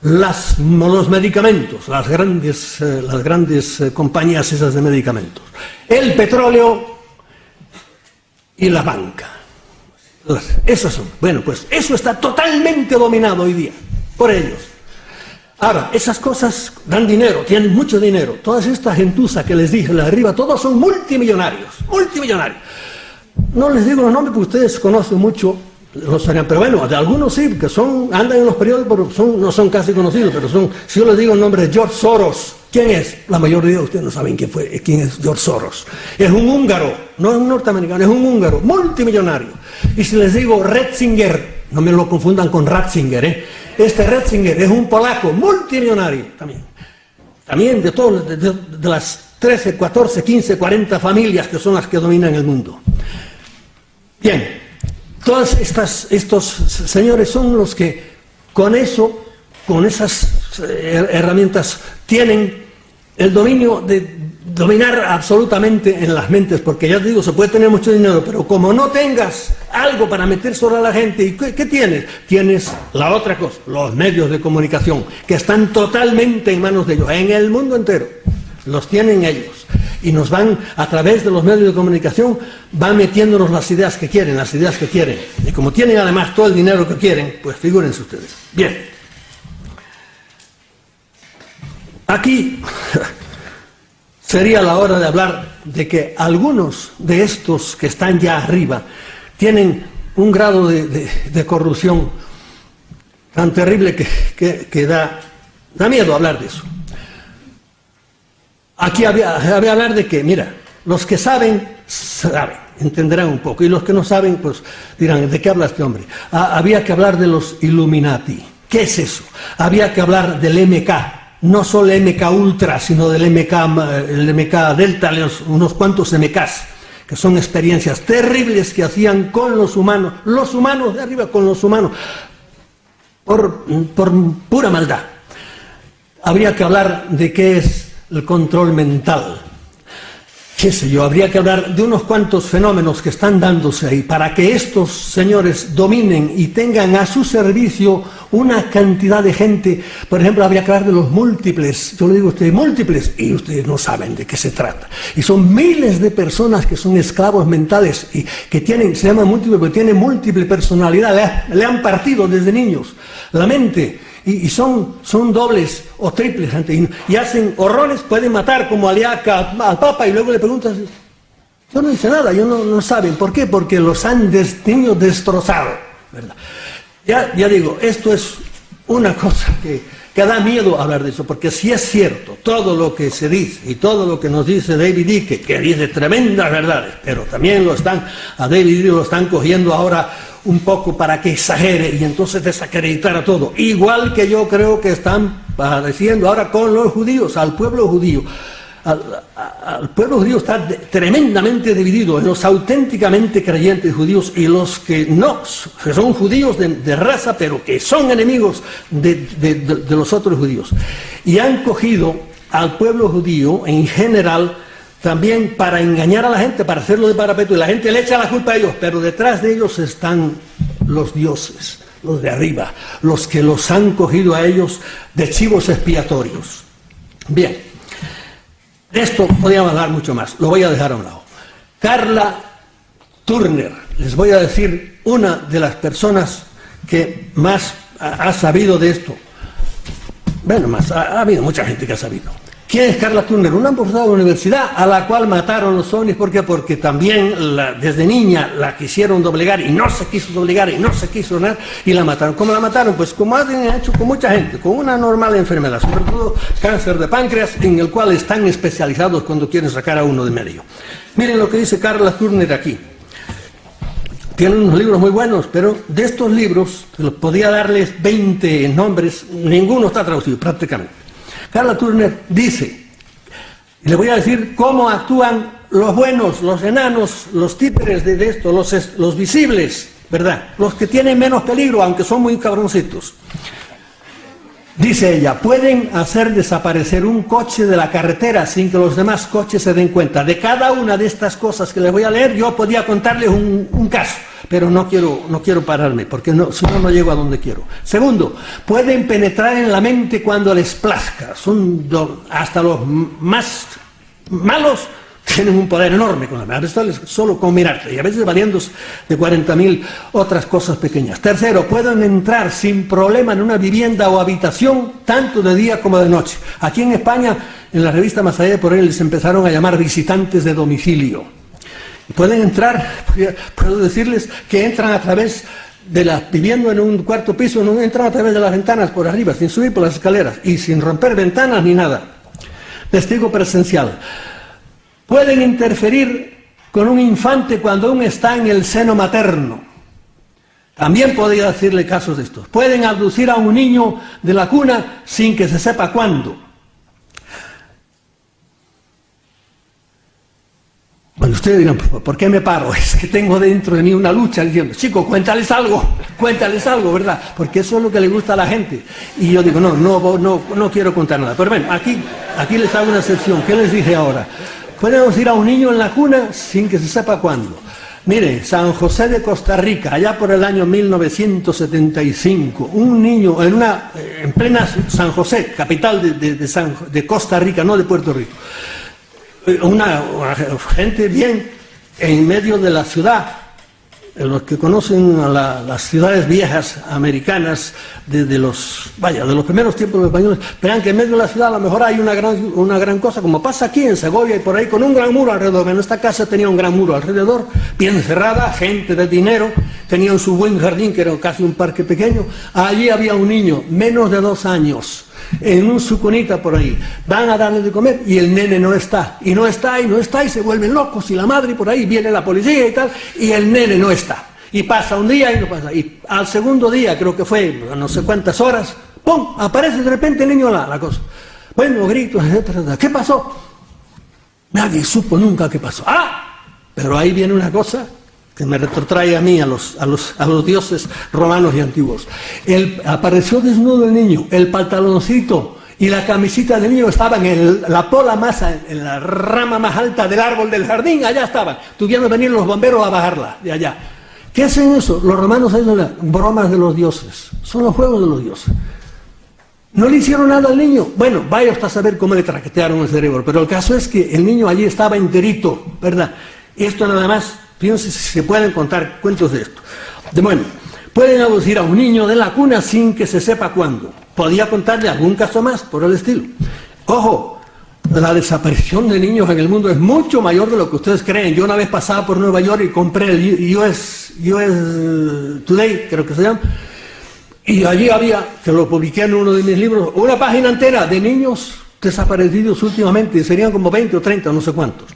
los medicamentos, las grandes compañías esas de medicamentos. El petróleo y la banca. Esas son. Bueno, pues eso está totalmente dominado hoy día por ellos. Ahora, esas cosas dan dinero, tienen mucho dinero. Todas estas gentuza que les dije, la de arriba, todos son multimillonarios, multimillonarios. No les digo los nombres porque ustedes conocen mucho, pero bueno, de algunos sí, que andan en los periódicos, pero no son casi conocidos, pero si yo les digo el nombre de George Soros, ¿quién es? La mayoría de ustedes no saben quién es George Soros. Es un húngaro, no es un norteamericano, es un húngaro, multimillonario. Y si les digo Ratzinger, no me lo confundan con Ratzinger, Este Ratzinger es un polaco, multimillonario también. También de las 13, 14, 15, 40 familias que son las que dominan el mundo. Bien. Todos estos señores son los que con esas herramientas tienen el dominio de dominar absolutamente en las mentes, porque ya te digo, se puede tener mucho dinero, pero como no tengas algo para meter sobre a la gente, ¿y qué tienes? Tienes la otra cosa, los medios de comunicación, que están totalmente en manos de ellos, en el mundo entero, los tienen ellos. Y nos van, a través de los medios de comunicación, van metiéndonos las ideas que quieren. Y como tienen además todo el dinero que quieren, pues figúrense ustedes. Bien. Aquí sería la hora de hablar de que algunos de estos que están ya arriba tienen un grado de corrupción tan terrible que da miedo hablar de eso. Aquí había hablar de que, mira, los que saben, entenderán un poco, y los que no saben, pues dirán, ¿de qué habla este hombre? Había que hablar de los Illuminati. ¿Qué es eso? Había que hablar del MK, no solo el MK Ultra, sino del el MK Delta, unos cuantos MKs, que son experiencias terribles que hacían con los humanos de arriba con los humanos, por pura maldad. Habría que hablar de qué es el control mental, qué sé yo, habría que hablar de unos cuantos fenómenos que están dándose ahí para que estos señores dominen y tengan a su servicio una cantidad de gente. Por ejemplo, habría que hablar de los múltiples, yo le digo a ustedes múltiples, y ustedes no saben de qué se trata. Y son miles de personas que son esclavos mentales y que se llaman múltiples porque tienen múltiple personalidad, le han partido desde niños la mente. Y son dobles o triples y hacen horrores, pueden matar como Aliaca al Papa y luego le preguntas, yo no hice nada, ellos no saben. ¿Por qué? Porque los han destrozado, ¿verdad? Ya digo, esto es una cosa que da miedo hablar de eso, porque si es cierto todo lo que se dice y todo lo que nos dice David Icke, que dice tremendas verdades, pero también a David Icke lo están cogiendo ahora un poco para que exagere y entonces desacreditar a todo, igual que yo creo que están padeciendo ahora con los judíos, al pueblo judío. Al pueblo judío está tremendamente dividido en los auténticamente creyentes judíos y los que no, que son judíos de raza, pero que son enemigos de los otros judíos. Y han cogido al pueblo judío en general también para engañar a la gente, para hacerlo de parapeto, y la gente le echa la culpa a ellos, pero detrás de ellos están los dioses, los de arriba, los que los han cogido a ellos de chivos expiatorios. Bien. De esto podríamos hablar mucho más, lo voy a dejar a un lado. Carla Turner, les voy a decir una de las personas que más ha sabido de esto. Bueno, ha habido mucha gente que ha sabido. ¿Quién es Carla Turner? Una profesora de la universidad a la cual mataron los ovnis. ¿Por qué? Porque también desde niña la quisieron doblegar y no se quiso doblegar y no se quiso nada y la mataron. ¿Cómo la mataron? Pues como han hecho con mucha gente, con una normal enfermedad, sobre todo cáncer de páncreas, en el cual están especializados cuando quieren sacar a uno de medio. Miren lo que dice Carla Turner aquí. Tienen unos libros muy buenos, pero de estos libros, podía darles 20 nombres, ninguno está traducido prácticamente. Carla Turner dice, y le voy a decir cómo actúan los buenos, los enanos, los títeres de esto, los visibles, ¿verdad? Los que tienen menos peligro, aunque son muy cabroncitos. Dice ella, pueden hacer desaparecer un coche de la carretera sin que los demás coches se den cuenta. De cada una de estas cosas que les voy a leer, yo podía contarles un caso, pero no quiero pararme, porque si no, no llego a donde quiero. Segundo, pueden penetrar en la mente cuando les plazca. Hasta los más malos tienen un poder enorme con la mente, solo con mirarte, y a veces valiendo de 40.000 otras cosas pequeñas. Tercero, pueden entrar sin problema en una vivienda o habitación, tanto de día como de noche. Aquí en España, en la revista Más Allá de por él, les empezaron a llamar visitantes de domicilio. Pueden entrar, puedo decirles que entran a través viviendo en un cuarto piso, no entran a través de las ventanas por arriba, sin subir por las escaleras, y sin romper ventanas ni nada. Testigo presencial. Pueden interferir con un infante cuando aún está en el seno materno. También podría decirle casos de estos. Pueden abducir a un niño de la cuna sin que se sepa cuándo. Bueno, ustedes dirán, ¿por qué me paro? Es que tengo dentro de mí una lucha diciendo, chico, cuéntales algo, ¿verdad? Porque eso es lo que le gusta a la gente. Y yo digo, no quiero contar nada. Pero bueno, aquí les hago una excepción. ¿Qué les dije ahora? Podemos ir a un niño en la cuna sin que se sepa cuándo. Mire, San José de Costa Rica, allá por el año 1975, un niño en plena San José, capital de Costa Rica, no de Puerto Rico, una gente bien en medio de la ciudad. Los que conocen a las ciudades viejas americanas de los primeros tiempos de los españoles, verán que en medio de la ciudad a lo mejor hay una gran cosa, como pasa aquí en Segovia y por ahí, con un gran muro alrededor. En esta casa tenía un gran muro alrededor, bien cerrada, gente de dinero, tenían su buen jardín, que era casi un parque pequeño. Allí había un niño, menos de 2 años, en un su cunita por ahí. Van a darle de comer y el nene no está, y se vuelven locos, y la madre por ahí, viene la policía y tal, y el nene no está. Y pasa un día y no pasa. Y al segundo día, creo que fue no sé cuántas horas, ¡pum!, aparece de repente el niño la cosa. Bueno, gritos, etcétera. ¿Qué pasó? Nadie supo nunca qué pasó. Pero ahí viene una cosa que me retrotrae a mí, a los dioses romanos y antiguos. Apareció desnudo el niño, el pantaloncito y la camisita del niño estaban en la pola más, en la rama más alta del árbol del jardín, allá estaban. Tuvieron que venir los bomberos a bajarla de allá. ¿Qué hacen eso? Los romanos hacen las bromas de los dioses, son los juegos de los dioses. ¿No le hicieron nada al niño? Bueno, vaya hasta saber cómo le traquetearon el cerebro, pero el caso es que el niño allí estaba enterito, ¿verdad? Esto nada más, fíjense si se pueden contar cuentos de esto. Bueno, pueden abducir a un niño de la cuna sin que se sepa cuándo. Podía contarle algún caso más por el estilo. Ojo, la desaparición de niños en el mundo es mucho mayor de lo que ustedes creen. Yo una vez pasaba por Nueva York y compré el US Today, creo que se llama, Y allí había, que lo publiqué en uno de mis libros, una página entera de niños desaparecidos últimamente, serían como 20 o 30, no sé cuántos.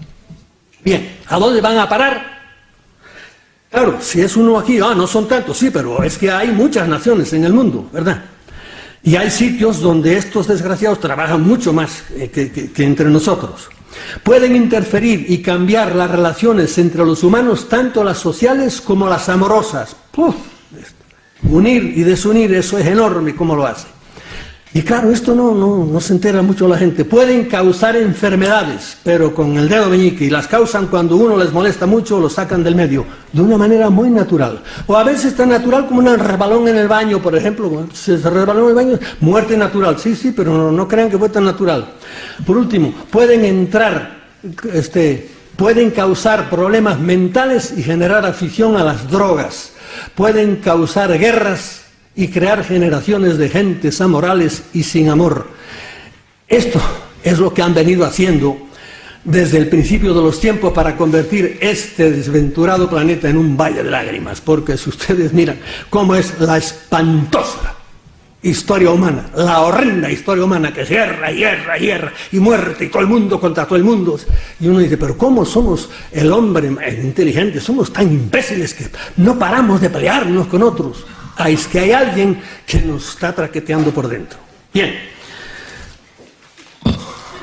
Bien, ¿a dónde van a parar? Claro, si es uno aquí, no son tantos, sí, pero es que hay muchas naciones en el mundo, ¿verdad? Y hay sitios donde estos desgraciados trabajan mucho más que entre nosotros. Pueden interferir y cambiar las relaciones entre los humanos, tanto las sociales como las amorosas. ¡Puf! Unir y desunir, eso es enorme cómo lo hace. Y claro, esto no se entera mucho la gente. Pueden causar enfermedades, pero con el dedo meñique, y las causan cuando uno les molesta mucho, lo sacan del medio, de una manera muy natural. O a veces tan natural como un resbalón en el baño, por ejemplo. Se resbaló en el baño, muerte natural. Sí, pero no crean que fue tan natural. Por último, pueden causar problemas mentales y generar afición a las drogas. Pueden causar guerras y crear generaciones de gentes amorales y sin amor. Esto es lo que han venido haciendo desde el principio de los tiempos para convertir este desventurado planeta en un valle de lágrimas, porque si ustedes miran cómo es la espantosa historia humana, la horrenda historia humana, que es guerra, guerra, y muerte, y todo el mundo contra todo el mundo, y uno dice, pero ¿cómo somos el hombre inteligente? Somos tan imbéciles que no paramos de pelearnos con otros. Es que hay alguien que nos está traqueteando por dentro. Bien,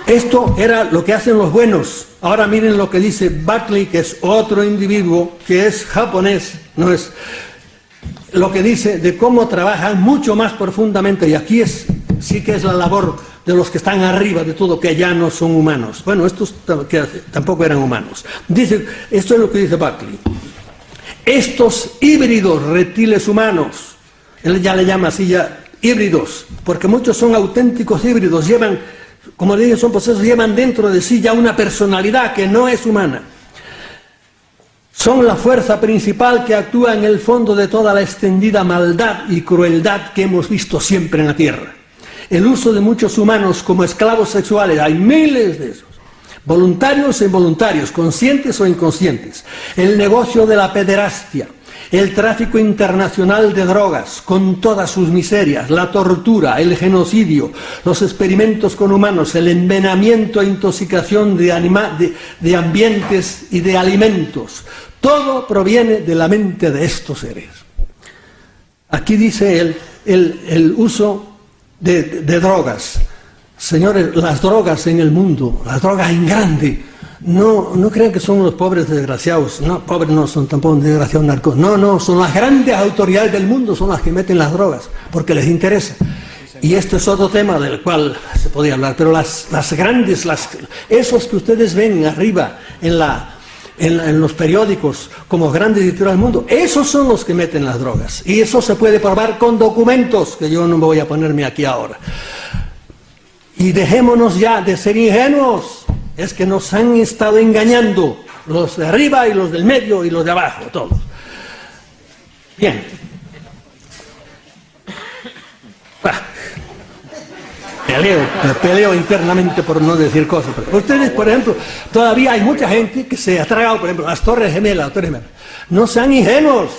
esto era lo que hacen los buenos. Ahora miren lo que dice Buckley, que es otro individuo que es japonés, no es lo que dice de cómo trabajan mucho más profundamente, y aquí sí que es la labor de los que están arriba de todo, que ya no son humanos. Bueno, estos que tampoco eran humanos. Dice, esto es lo que dice Buckley. Estos híbridos reptiles humanos, él ya le llama así ya híbridos, porque muchos son auténticos híbridos, llevan, como le dije, son procesos, llevan dentro de sí ya una personalidad que no es humana. Son la fuerza principal que actúa en el fondo de toda la extendida maldad y crueldad que hemos visto siempre en la Tierra. El uso de muchos humanos como esclavos sexuales, hay miles de esos. Voluntarios e involuntarios, conscientes o inconscientes, el negocio de la pederastia, el tráfico internacional de drogas, con todas sus miserias, la tortura, el genocidio, los experimentos con humanos, el envenenamiento e intoxicación de ambientes y de alimentos, todo proviene de la mente de estos seres. Aquí dice él, el uso de drogas. Señores, las drogas en el mundo, las drogas en grande, no crean que son los pobres desgraciados, no, pobres no son tampoco desgraciados narcos, no, son las grandes autoridades del mundo, son las que meten las drogas, porque les interesa. Y este es otro tema del cual se podía hablar, pero las grandes, esos que ustedes ven arriba en los periódicos como grandes editores del mundo, esos son los que meten las drogas. Y eso se puede probar con documentos, que yo no me voy a ponerme aquí ahora. Y dejémonos ya de ser ingenuos, es que nos han estado engañando, los de arriba y los del medio y los de abajo, todos. Bien. Me peleo internamente por no decir cosas. Pero ustedes, por ejemplo, todavía hay mucha gente que se ha tragado, por ejemplo, las Torres Gemelas. No sean ingenuos.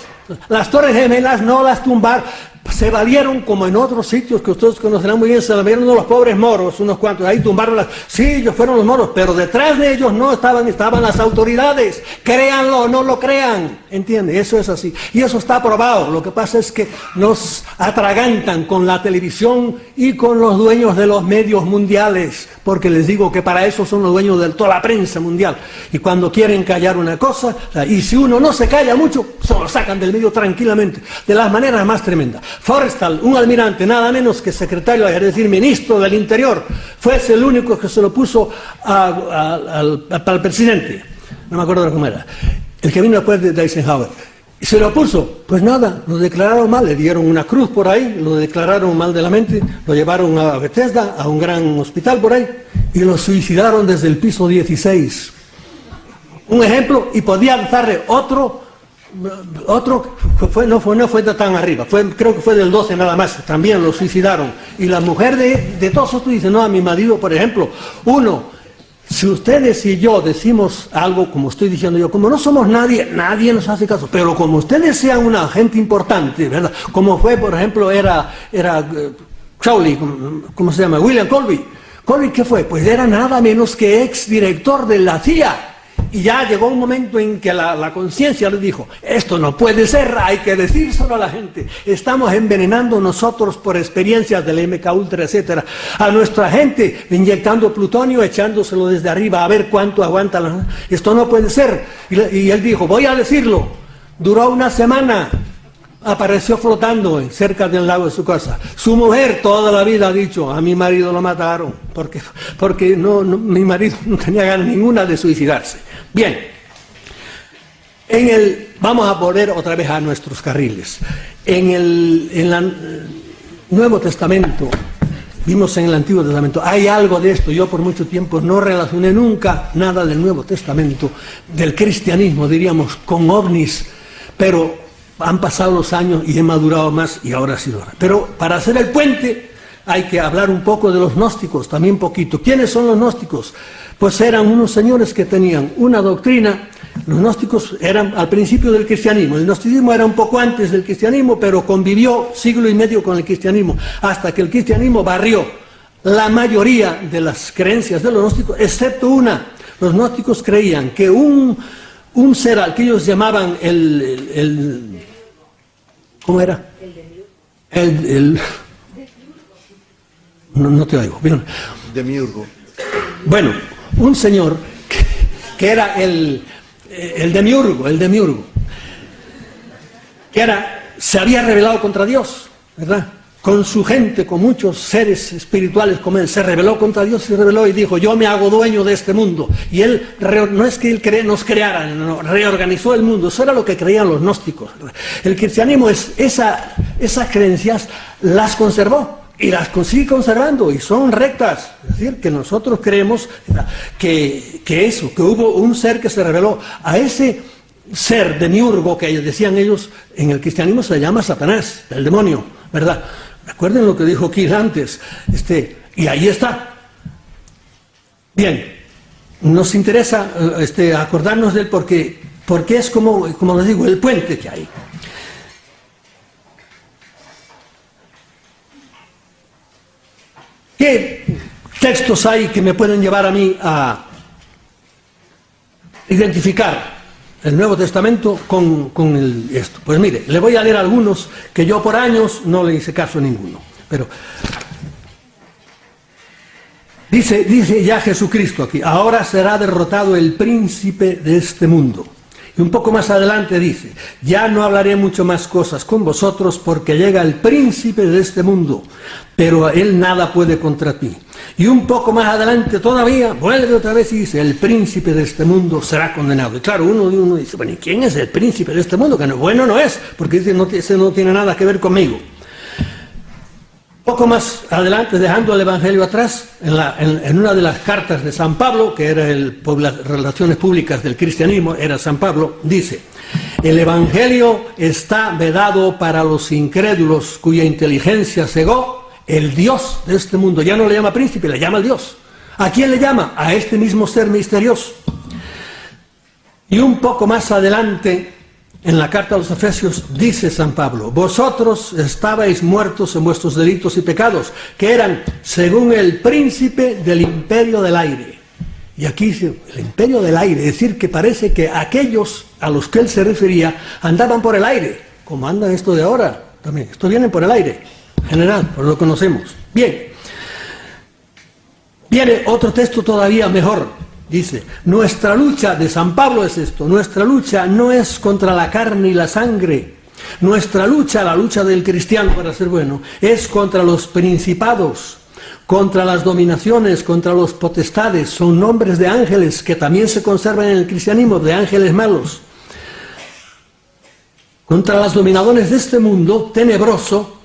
Las Torres Gemelas no las tumbaron. Se valieron, como en otros sitios que ustedes conocerán muy bien, se valieron de los pobres moros, unos cuantos, ahí tumbaron las... Sí, ellos fueron los moros, pero detrás de ellos no estaban las autoridades, créanlo o no lo crean, ¿entiende? Eso es así, y eso está probado. Lo que pasa es que nos atragantan con la televisión y con los dueños de los medios mundiales, porque les digo que para eso son los dueños de toda la prensa mundial, y cuando quieren callar una cosa, y si uno no se calla mucho, se lo sacan del medio tranquilamente, de las maneras más tremendas. Forrestal, un almirante, nada menos que secretario, es decir, ministro del Interior, fue el único que se lo puso al presidente, no me acuerdo cómo era, el que vino después de Eisenhower, y se lo puso, pues nada, lo declararon mal, le dieron una cruz por ahí, lo declararon mal de la mente, lo llevaron a Bethesda, a un gran hospital por ahí, y lo suicidaron desde el piso 16. Un ejemplo, y podía darle otro no fue de tan arriba, creo que fue del 12 nada más, también lo suicidaron. Y la mujer de todos estos dice, no, a mi marido, por ejemplo, uno Si ustedes y yo decimos algo como estoy diciendo yo, como no somos nadie, nadie nos hace caso, pero como ustedes sean una gente importante, ¿verdad? Como fue, por ejemplo, era Crowley, ¿cómo se llama? William Colby. Colby, ¿qué fue? Pues era nada menos que exdirector de la CIA. Y ya llegó un momento en que la conciencia le dijo, esto no puede ser, hay que decírselo a la gente. Estamos envenenando nosotros por experiencias del MK Ultra, etcétera, a nuestra gente, inyectando plutonio, echándoselo desde arriba a ver cuánto aguanta. Esto no puede ser. Y él dijo, voy a decirlo. Duró una semana. Apareció flotando cerca del lago de su casa. Su mujer toda la vida ha dicho, a mi marido lo mataron, porque mi marido no tenía ganas ninguna de suicidarse. Bien, vamos a volver otra vez a nuestros carriles. En el Nuevo Testamento, vimos en el Antiguo Testamento, hay algo de esto. Yo por mucho tiempo no relacioné nunca nada del Nuevo Testamento, del cristianismo, diríamos, con ovnis, pero han pasado los años y he madurado más y ahora sí lo hará. Pero para hacer el puente hay que hablar un poco de los gnósticos, también poquito. ¿Quiénes son los gnósticos? Pues eran unos señores que tenían una doctrina. Los gnósticos eran al principio del cristianismo. El gnosticismo era un poco antes del cristianismo, pero convivió siglo y medio con el cristianismo, hasta que el cristianismo barrió la mayoría de las creencias de los gnósticos, excepto una. Los gnósticos creían que un ser al que ellos llamaban ¿cómo era? No te oigo. Bien. Demiurgo. Bueno, un señor que era el demiurgo, que se había rebelado contra Dios, ¿verdad? Con su gente, con muchos seres espirituales como él, se rebeló contra Dios, se rebeló y dijo, yo me hago dueño de este mundo. Y él, no es que él nos creara, no, reorganizó el mundo. Eso era lo que creían los gnósticos. El cristianismo esas creencias las conservó y las sigue conservando y son rectas. Es decir, que nosotros creemos que hubo un ser que se rebeló. A ese ser demiurgo que decían ellos, en el cristianismo se le llama Satanás, el demonio, ¿verdad? Recuerden lo que dijo Kiel antes, y ahí está. Bien, nos interesa acordarnos de él porque es como les digo, el puente que hay. ¿Qué textos hay que me pueden llevar a mí a identificar el Nuevo Testamento con esto? Pues mire, le voy a leer algunos que yo por años no le hice caso a ninguno. Pero dice ya Jesucristo aquí, ahora será derrotado el príncipe de este mundo. Y un poco más adelante dice, ya no hablaré mucho más cosas con vosotros porque llega el príncipe de este mundo, pero él nada puede contra ti. Y un poco más adelante todavía, vuelve otra vez y dice, el príncipe de este mundo será condenado. Y claro, uno dice, bueno, ¿y quién es el príncipe de este mundo? Que bueno no es, porque dice, ese no tiene nada que ver conmigo. Poco más adelante, dejando el Evangelio atrás, en una de las cartas de San Pablo, que era las relaciones públicas del cristianismo, era San Pablo, dice, el Evangelio está vedado para los incrédulos cuya inteligencia cegó el Dios de este mundo. Ya no le llama príncipe, le llama Dios. ¿A quién le llama? A este mismo ser misterioso. Y un poco más adelante, en la carta a los Efesios, dice San Pablo, vosotros estabais muertos en vuestros delitos y pecados, que eran según el príncipe del imperio del aire. Y aquí dice, el imperio del aire, es decir, que parece que aquellos a los que él se refería andaban por el aire, como anda esto de ahora también. Esto viene por el aire, en general, por lo conocemos. Bien, viene otro texto todavía mejor. Dice, nuestra lucha, de San Pablo es esto, nuestra lucha no es contra la carne y la sangre. Nuestra lucha, la lucha del cristiano para ser bueno, es contra los principados, contra las dominaciones, contra los potestades. Son nombres de ángeles que también se conservan en el cristianismo, de ángeles malos. Contra los dominadores de este mundo tenebroso,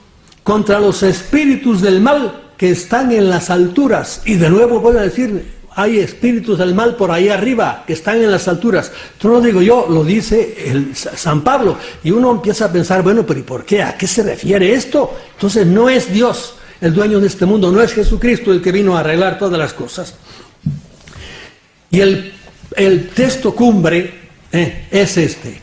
contra los espíritus del mal que están en las alturas. Y de nuevo voy a decir, hay espíritus del mal por ahí arriba, que están en las alturas. Esto no lo digo yo, lo dice San Pablo. Y uno empieza a pensar, bueno, pero ¿y por qué? ¿A qué se refiere esto? Entonces no es Dios el dueño de este mundo, no es Jesucristo el que vino a arreglar todas las cosas. Y el texto cumbre es este.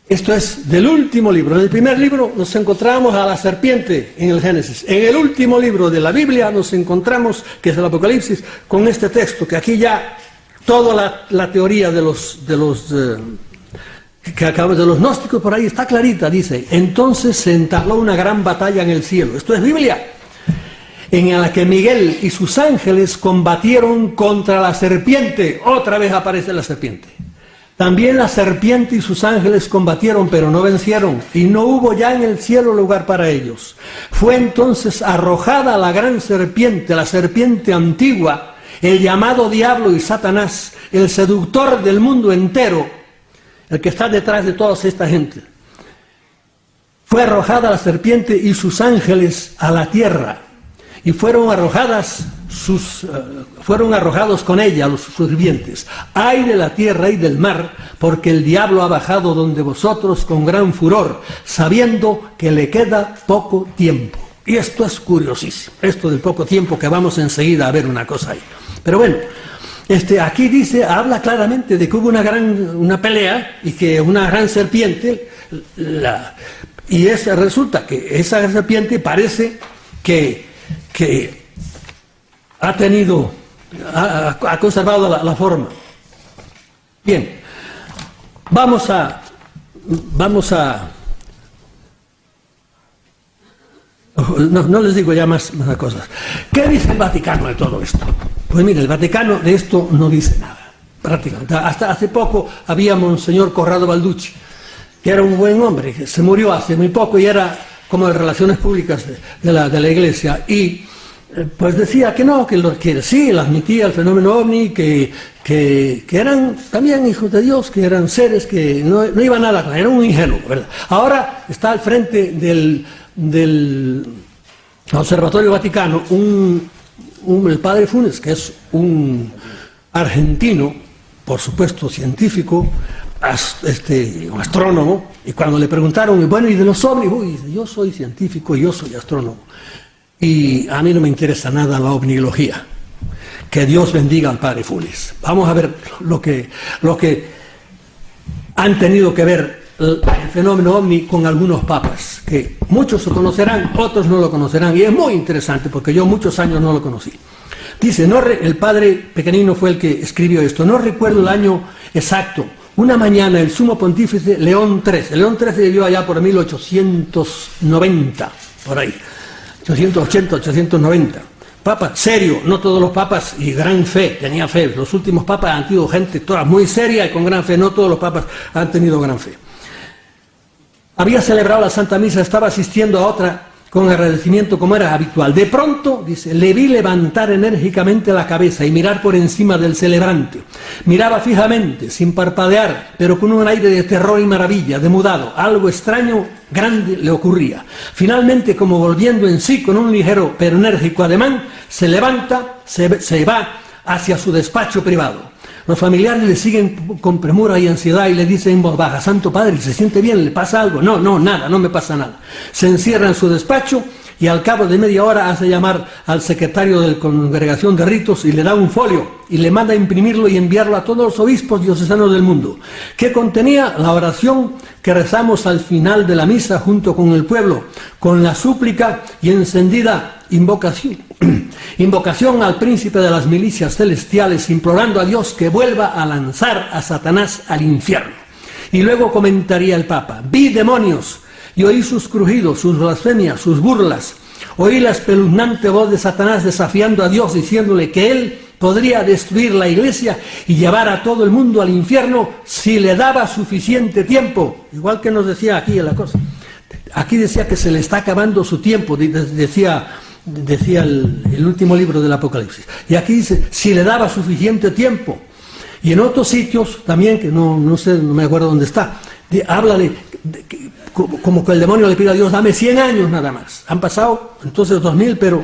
Esto es del último libro. En el primer libro nos encontramos a la serpiente en el Génesis. En el último libro de la Biblia nos encontramos, que es el Apocalipsis, con este texto, que aquí ya toda la teoría de los gnósticos por ahí está clarita. Dice: entonces se entabló una gran batalla en el cielo. Esto es Biblia. En la que Miguel y sus ángeles combatieron contra la serpiente. Otra vez aparece la serpiente. También la serpiente y sus ángeles combatieron, pero no vencieron, y no hubo ya en el cielo lugar para ellos. Fue entonces arrojada la gran serpiente, la serpiente antigua, el llamado diablo y Satanás, el seductor del mundo entero, el que está detrás de toda esta gente. Fue arrojada la serpiente y sus ángeles a la tierra, y fueron arrojados con ella los sirvientes. Ay de la tierra y del mar, porque el diablo ha bajado donde vosotros con gran furor, sabiendo que le queda poco tiempo. Y esto es curiosísimo, esto del poco tiempo, que vamos enseguida a ver una cosa ahí. Pero bueno, aquí dice, habla claramente de que hubo una pelea, y que una gran serpiente, resulta que esa serpiente parece que ha conservado la forma. Bien, vamos a no les digo ya más cosas. ¿Qué dice el Vaticano de todo esto? Pues mire, el Vaticano de esto no dice nada, prácticamente. Hasta hace poco había Monseñor Corrado Balducci, que era un buen hombre, que se murió hace muy poco y era como de Relaciones Públicas de la Iglesia, y pues decía que no, que sí, él admitía el fenómeno ovni, que eran también hijos de Dios, que eran seres que no iban nada, era un ingenuo, ¿verdad? Ahora está al frente del Observatorio Vaticano el padre Funes, que es un argentino, por supuesto científico, un astrónomo, y cuando le preguntaron, bueno, ¿y de los ovnis? Dice, yo soy científico y yo soy astrónomo, y a mí no me interesa nada la ovnilogía. Que Dios bendiga al padre Funes. Vamos a ver lo que han tenido que ver el fenómeno ovni con algunos papas, que muchos lo conocerán, otros no lo conocerán, y es muy interesante porque yo muchos años no lo conocí. Dice, el padre Pequeñino fue el que escribió esto, no recuerdo el año exacto. Una mañana el sumo pontífice León XIII vivió allá por 1890, por ahí, 880, 890. Papa serio, no todos los papas, y gran fe, tenía fe. Los últimos papas han tenido gente toda muy seria y con gran fe, no todos los papas han tenido gran fe. Había celebrado la Santa Misa, estaba asistiendo a otra con agradecimiento como era habitual. De pronto, dice, le vi levantar enérgicamente la cabeza y mirar por encima del celebrante. Miraba fijamente, sin parpadear, pero con un aire de terror y maravilla, demudado. Algo extraño, grande le ocurría. Finalmente, como volviendo en sí con un ligero pero enérgico ademán, se levanta, se va hacia su despacho privado. Los familiares le siguen con premura y ansiedad y le dicen en voz baja, Santo Padre, ¿se siente bien? ¿Le pasa algo? No, nada, no me pasa nada. Se encierra en su despacho y al cabo de media hora hace llamar al secretario de la Congregación de Ritos y le da un folio y le manda a imprimirlo y enviarlo a todos los obispos diocesanos del mundo, que contenía la oración que rezamos al final de la misa junto con el pueblo, con la súplica y encendida invocación al príncipe de las milicias celestiales, implorando a Dios que vuelva a lanzar a Satanás al infierno. Y luego comentaría el Papa, vi demonios y oí sus crujidos, sus blasfemias, sus burlas, oí la espeluznante voz de Satanás desafiando a Dios, diciéndole que él podría destruir la iglesia y llevar a todo el mundo al infierno si le daba suficiente tiempo, igual que nos decía aquí en la cosa. Aquí decía que se le está acabando su tiempo, decía el último libro del Apocalipsis. Y aquí dice, si le daba suficiente tiempo. Y en otros sitios también, que no sé, no me acuerdo dónde está, habla como que el demonio le pide a Dios, dame 100 años nada más. Han pasado entonces 2000, pero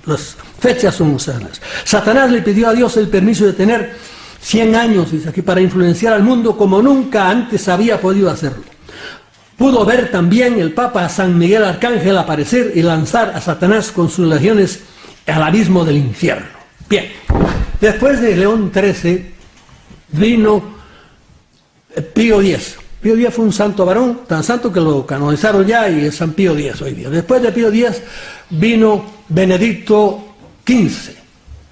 las fechas son sanas. Satanás le pidió a Dios el permiso de tener 100 años, dice aquí, para influenciar al mundo como nunca antes había podido hacerlo. Pudo ver también el Papa a San Miguel Arcángel aparecer y lanzar a Satanás con sus legiones al abismo del infierno. Bien, después de León XIII, vino Pío X. Pío X fue un santo varón, tan santo que lo canonizaron ya y es San Pío X hoy día. Después de Pío X vino Benedicto XV,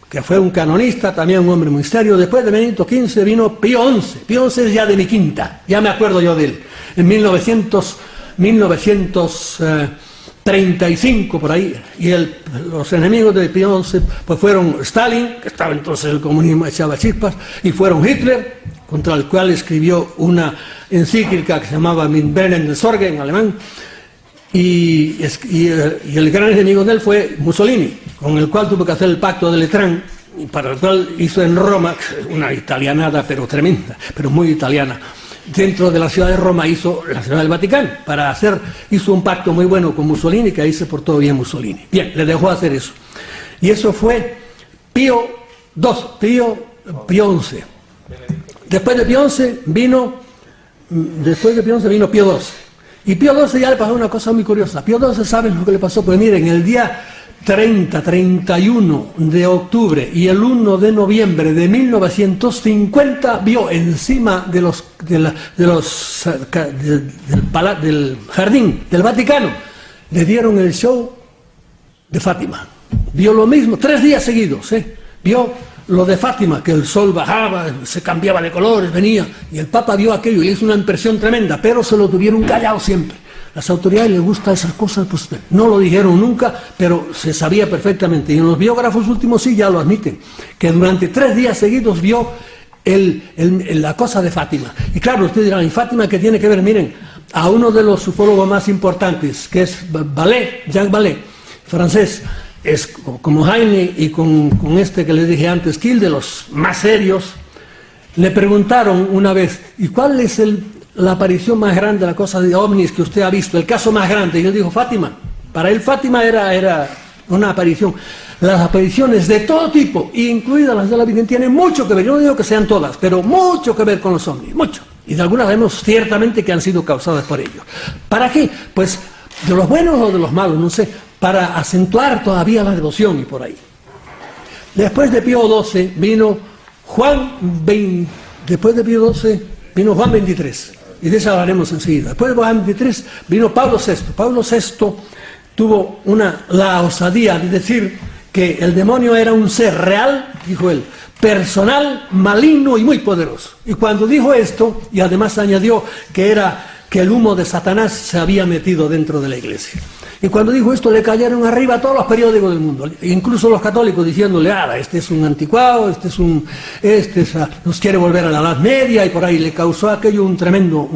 que fue un canonista, también un hombre muy serio. Después de Benedicto XV vino Pío XI. Pío XI es ya de mi quinta, ya me acuerdo yo de él. En 1935 por ahí, y los enemigos de Pío XI pues fueron Stalin, que estaba entonces el comunismo echaba chispas, y fueron Hitler, contra el cual escribió una encíclica que se llamaba Min Brennen des Sorge en alemán, y el gran enemigo de él fue Mussolini, con el cual tuvo que hacer el pacto de Letrán, para el cual hizo en Roma una italianada pero tremenda, pero muy italiana. Dentro de la ciudad de Roma hizo la ciudad del Vaticano, hizo un pacto muy bueno con Mussolini, que ahí se portó bien Mussolini. Bien, le dejó hacer eso. Y eso fue Pío XI. Después de Pío XI vino Pío XII. Y Pío XII ya le pasó una cosa muy curiosa. Pío XII, ¿saben lo que le pasó? Pues miren, el día 31 de octubre y el 1 de noviembre de 1950 vio encima del jardín del Vaticano, le dieron el show de Fátima. Vio lo mismo, 3 días seguidos, vio lo de Fátima, que el sol bajaba, se cambiaba de colores, venía, y el Papa vio aquello y le hizo una impresión tremenda, pero se lo tuvieron callado siempre. Las autoridades les gustan esas cosas, pues no lo dijeron nunca, pero se sabía perfectamente. Y en los biógrafos últimos sí ya lo admiten, que durante 3 días seguidos vio la cosa de Fátima. Y claro, ustedes dirán, ¿y Fátima qué tiene que ver? Miren, a uno de los ufólogos más importantes, que es Jacques Vallée, francés, es como Heine y con este que les dije antes, Kiel, de los más serios, le preguntaron una vez, ¿y cuál es la aparición más grande, la cosa de ovnis que usted ha visto, el caso más grande? Y él dijo, Fátima. Para él Fátima era una aparición. Las apariciones de todo tipo, incluidas las de la Virgen, tienen mucho que ver, yo no digo que sean todas, pero mucho que ver con los ovnis, mucho. Y de algunas vemos ciertamente que han sido causadas por ellos. ¿Para qué? Pues de los buenos o de los malos, no sé, para acentuar todavía la devoción y por ahí. Después de Pío XII vino Juan XXIII, y de eso hablaremos enseguida. Después de Juan XXIII vino Pablo VI. Pablo VI tuvo la osadía de decir que el demonio era un ser real, dijo él, personal, maligno y muy poderoso. Y cuando dijo esto, y además añadió que el humo de Satanás se había metido dentro de la iglesia. Y cuando dijo esto le cayeron arriba a todos los periódicos del mundo, incluso los católicos, diciéndole, este es un anticuado, nos quiere volver a la Edad Media, y por ahí le causó aquello un tremendo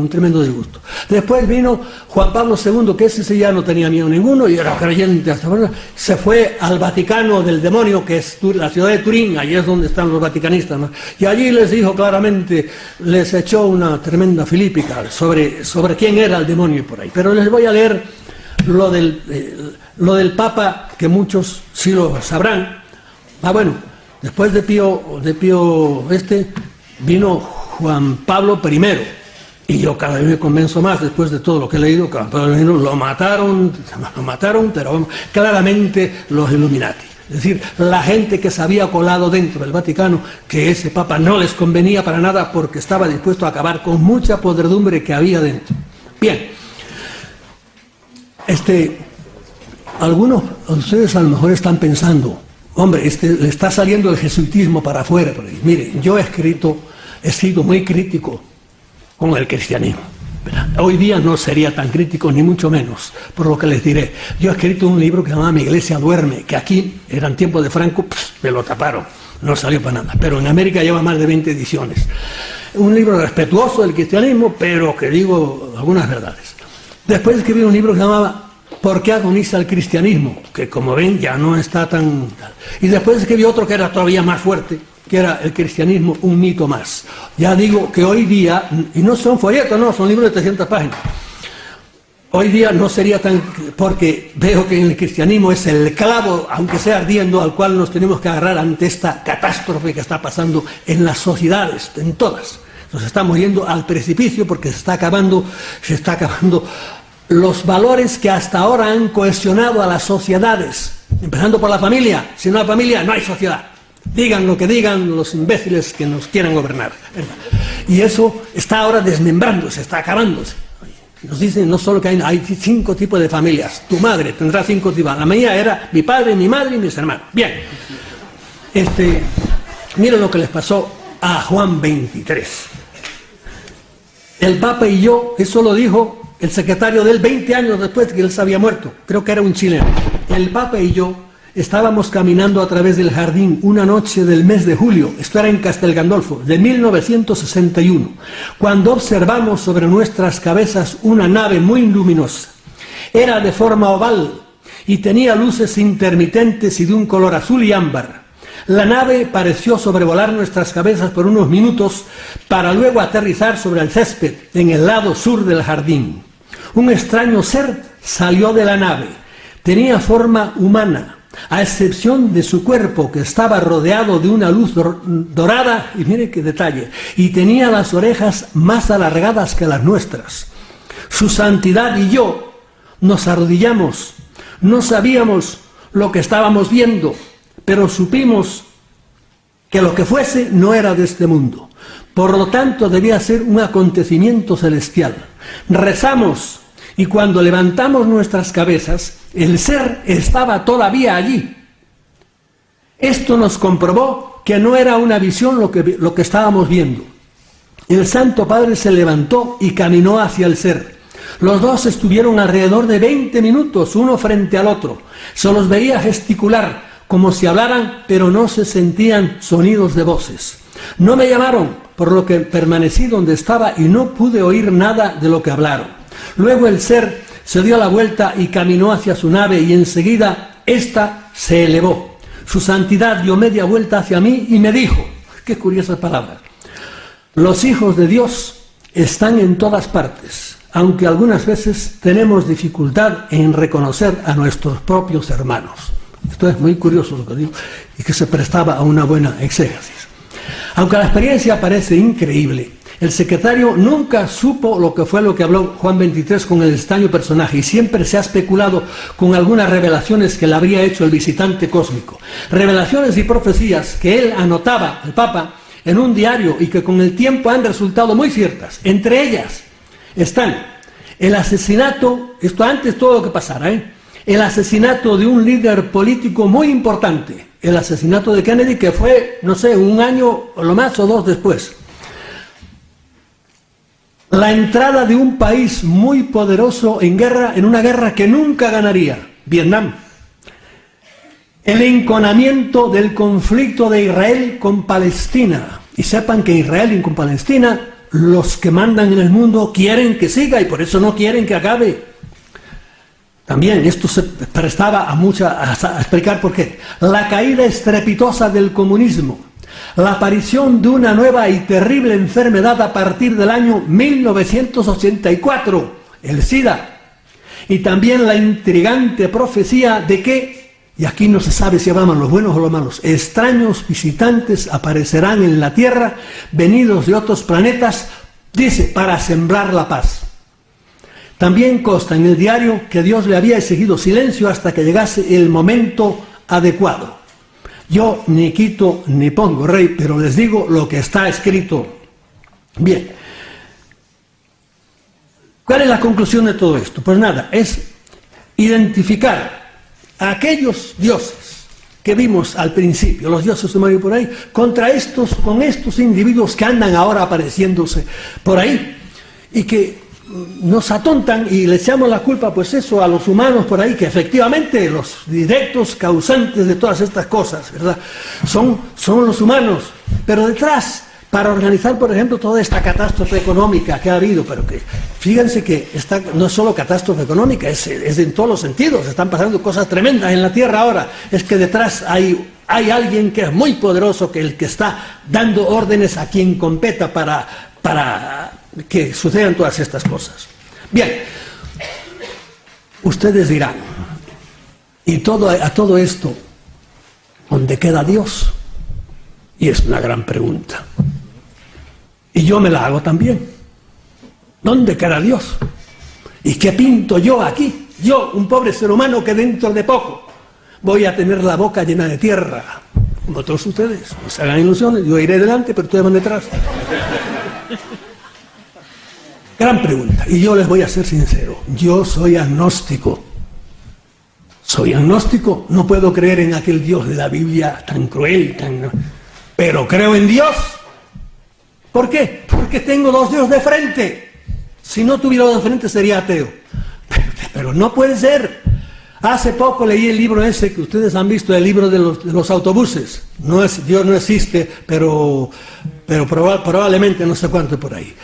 disgusto. Después vino Juan Pablo II, que ese sí ya no tenía miedo ninguno y era creyente hasta ahora, se fue al Vaticano del demonio, que es la ciudad de Turín, allí es donde están los vaticanistas, ¿no? Y allí les dijo claramente, les echó una tremenda filípica sobre quién era el demonio y por ahí. Pero les voy a leer lo del Papa, que muchos sí lo sabrán. Bueno, después de Pío vino Juan Pablo I, y yo cada vez me convenzo más, después de todo lo que he leído, que Juan Pablo I lo mataron, pero claramente los Illuminati. Es decir, la gente que se había colado dentro del Vaticano, que ese Papa no les convenía para nada porque estaba dispuesto a acabar con mucha podredumbre que había dentro. Bien. Algunos de ustedes a lo mejor están pensando, hombre, le está saliendo el jesuitismo para afuera. Por ahí. Mire, yo he sido muy crítico con el cristianismo. Hoy día no sería tan crítico, ni mucho menos, por lo que les diré. Yo he escrito un libro que se llama Mi Iglesia Duerme, que aquí, eran tiempos de Franco, me lo taparon, no salió para nada. Pero en América lleva más de 20 ediciones. Un libro respetuoso del cristianismo, pero que digo algunas verdades. Después escribí un libro que se llamaba ¿Por qué agoniza el cristianismo? Que como ven ya no está tan... Y después escribí otro que era todavía más fuerte, que era El cristianismo, un mito más. Ya digo que hoy día, y no son folletos, no, son libros de 300 páginas. Hoy día no sería tan... porque veo que el cristianismo es el clavo, aunque sea ardiendo, al cual nos tenemos que agarrar ante esta catástrofe que está pasando en las sociedades, en todas. Nos estamos yendo al precipicio porque se está acabando los valores que hasta ahora han cohesionado a las sociedades, empezando por la familia. Si no hay familia, no hay sociedad. digan lo que digan los imbéciles que nos quieran gobernar, ¿verdad? Y eso está ahora desmembrándose, está acabándose. Nos dicen no solo que hay 5 tipos de familias, tu madre tendrá 5 tipos, la mía era mi padre, mi madre y mis hermanos. Bien, miren lo que les pasó a Juan 23. El Papa y yo, eso lo dijo el secretario de él 20 años después de que él se había muerto, creo que era un chileno. El Papa y yo estábamos caminando a través del jardín una noche del mes de julio, esto era en Castel Gandolfo, de 1961, cuando observamos sobre nuestras cabezas una nave muy luminosa. Era de forma oval y tenía luces intermitentes y de un color azul y ámbar. La nave pareció sobrevolar nuestras cabezas por unos minutos para luego aterrizar sobre el césped en el lado sur del jardín. Un extraño ser salió de la nave. Tenía forma humana, a excepción de su cuerpo que estaba rodeado de una luz dorada, y mire qué detalle, y tenía las orejas más alargadas que las nuestras. Su santidad y yo nos arrodillamos, no sabíamos lo que estábamos viendo, pero supimos que lo que fuese no era de este mundo. Por lo tanto, debía ser un acontecimiento celestial. Rezamos y cuando levantamos nuestras cabezas, el ser estaba todavía allí. Esto nos comprobó que no era una visión lo que estábamos viendo. El Santo Padre se levantó y caminó hacia el ser. Los dos estuvieron alrededor de 20 minutos, uno frente al otro. Se los veía gesticular, como si hablaran, pero no se sentían sonidos de voces. No me llamaron, por lo que permanecí donde estaba y no pude oír nada de lo que hablaron. Luego el ser se dio la vuelta y caminó hacia su nave y enseguida ésta se elevó. Su santidad dio media vuelta hacia mí y me dijo, qué curiosas palabras, los hijos de Dios están en todas partes, aunque algunas veces tenemos dificultad en reconocer a nuestros propios hermanos. Esto es muy curioso lo que digo y que se prestaba a una buena exégesis. Aunque la experiencia parece increíble, el secretario nunca supo lo que habló Juan 23 con el extraño personaje y siempre se ha especulado con algunas revelaciones que le habría hecho el visitante cósmico. Revelaciones y profecías que él anotaba, el Papa, en un diario y que con el tiempo han resultado muy ciertas. Entre ellas están el asesinato, esto antes todo lo que pasara, el asesinato de un líder político muy importante, el asesinato de Kennedy, que fue, no sé, 1 año o lo más o 2 después. La entrada de un país muy poderoso en guerra, en una guerra que nunca ganaría, Vietnam. El enconamiento del conflicto de Israel con Palestina. Y sepan que Israel y con Palestina, los que mandan en el mundo quieren que siga y por eso no quieren que acabe. También esto se prestaba a explicar por qué. La caída estrepitosa del comunismo, la aparición de una nueva y terrible enfermedad a partir del año 1984, el SIDA, y también la intrigante profecía de que, y aquí no se sabe si hablaban los buenos o los malos, extraños visitantes aparecerán en la Tierra, venidos de otros planetas, dice, para sembrar la paz. También consta en el diario que Dios le había exigido silencio hasta que llegase el momento adecuado. Yo ni quito ni pongo rey, pero les digo lo que está escrito. Bien. ¿Cuál es la conclusión de todo esto? Pues nada, es identificar a aquellos dioses que vimos al principio, los dioses sumerios por ahí, con estos individuos que andan ahora apareciéndose por ahí y que nos atontan y le echamos la culpa, pues eso, a los humanos por ahí, que efectivamente los directos causantes de todas estas cosas, ¿verdad? Son los humanos, pero detrás, para organizar, por ejemplo, toda esta catástrofe económica que ha habido, pero que, fíjense que no es solo catástrofe económica, es en todos los sentidos, están pasando cosas tremendas en la Tierra ahora, es que detrás hay alguien que es muy poderoso, que el que está dando órdenes a quien competa para que sucedan todas estas cosas. Bien, ustedes dirán, y a todo esto, ¿dónde queda Dios? Y es una gran pregunta. Y yo me la hago también. ¿Dónde queda Dios? ¿Y qué pinto yo aquí? Yo, un pobre ser humano que dentro de poco voy a tener la boca llena de tierra, como todos ustedes. No se hagan ilusiones, yo iré delante, pero ustedes van detrás. Gran pregunta, y yo les voy a ser sincero, yo soy agnóstico. Soy agnóstico, no puedo creer en aquel Dios de la Biblia tan cruel, pero creo en Dios. ¿Por qué? Porque tengo dos dioses de frente. Si no tuviera dos de frente sería ateo. Pero no puede ser. Hace poco leí el libro ese que ustedes han visto, el libro de los autobuses. Dios no existe, pero probablemente no sé cuánto por ahí.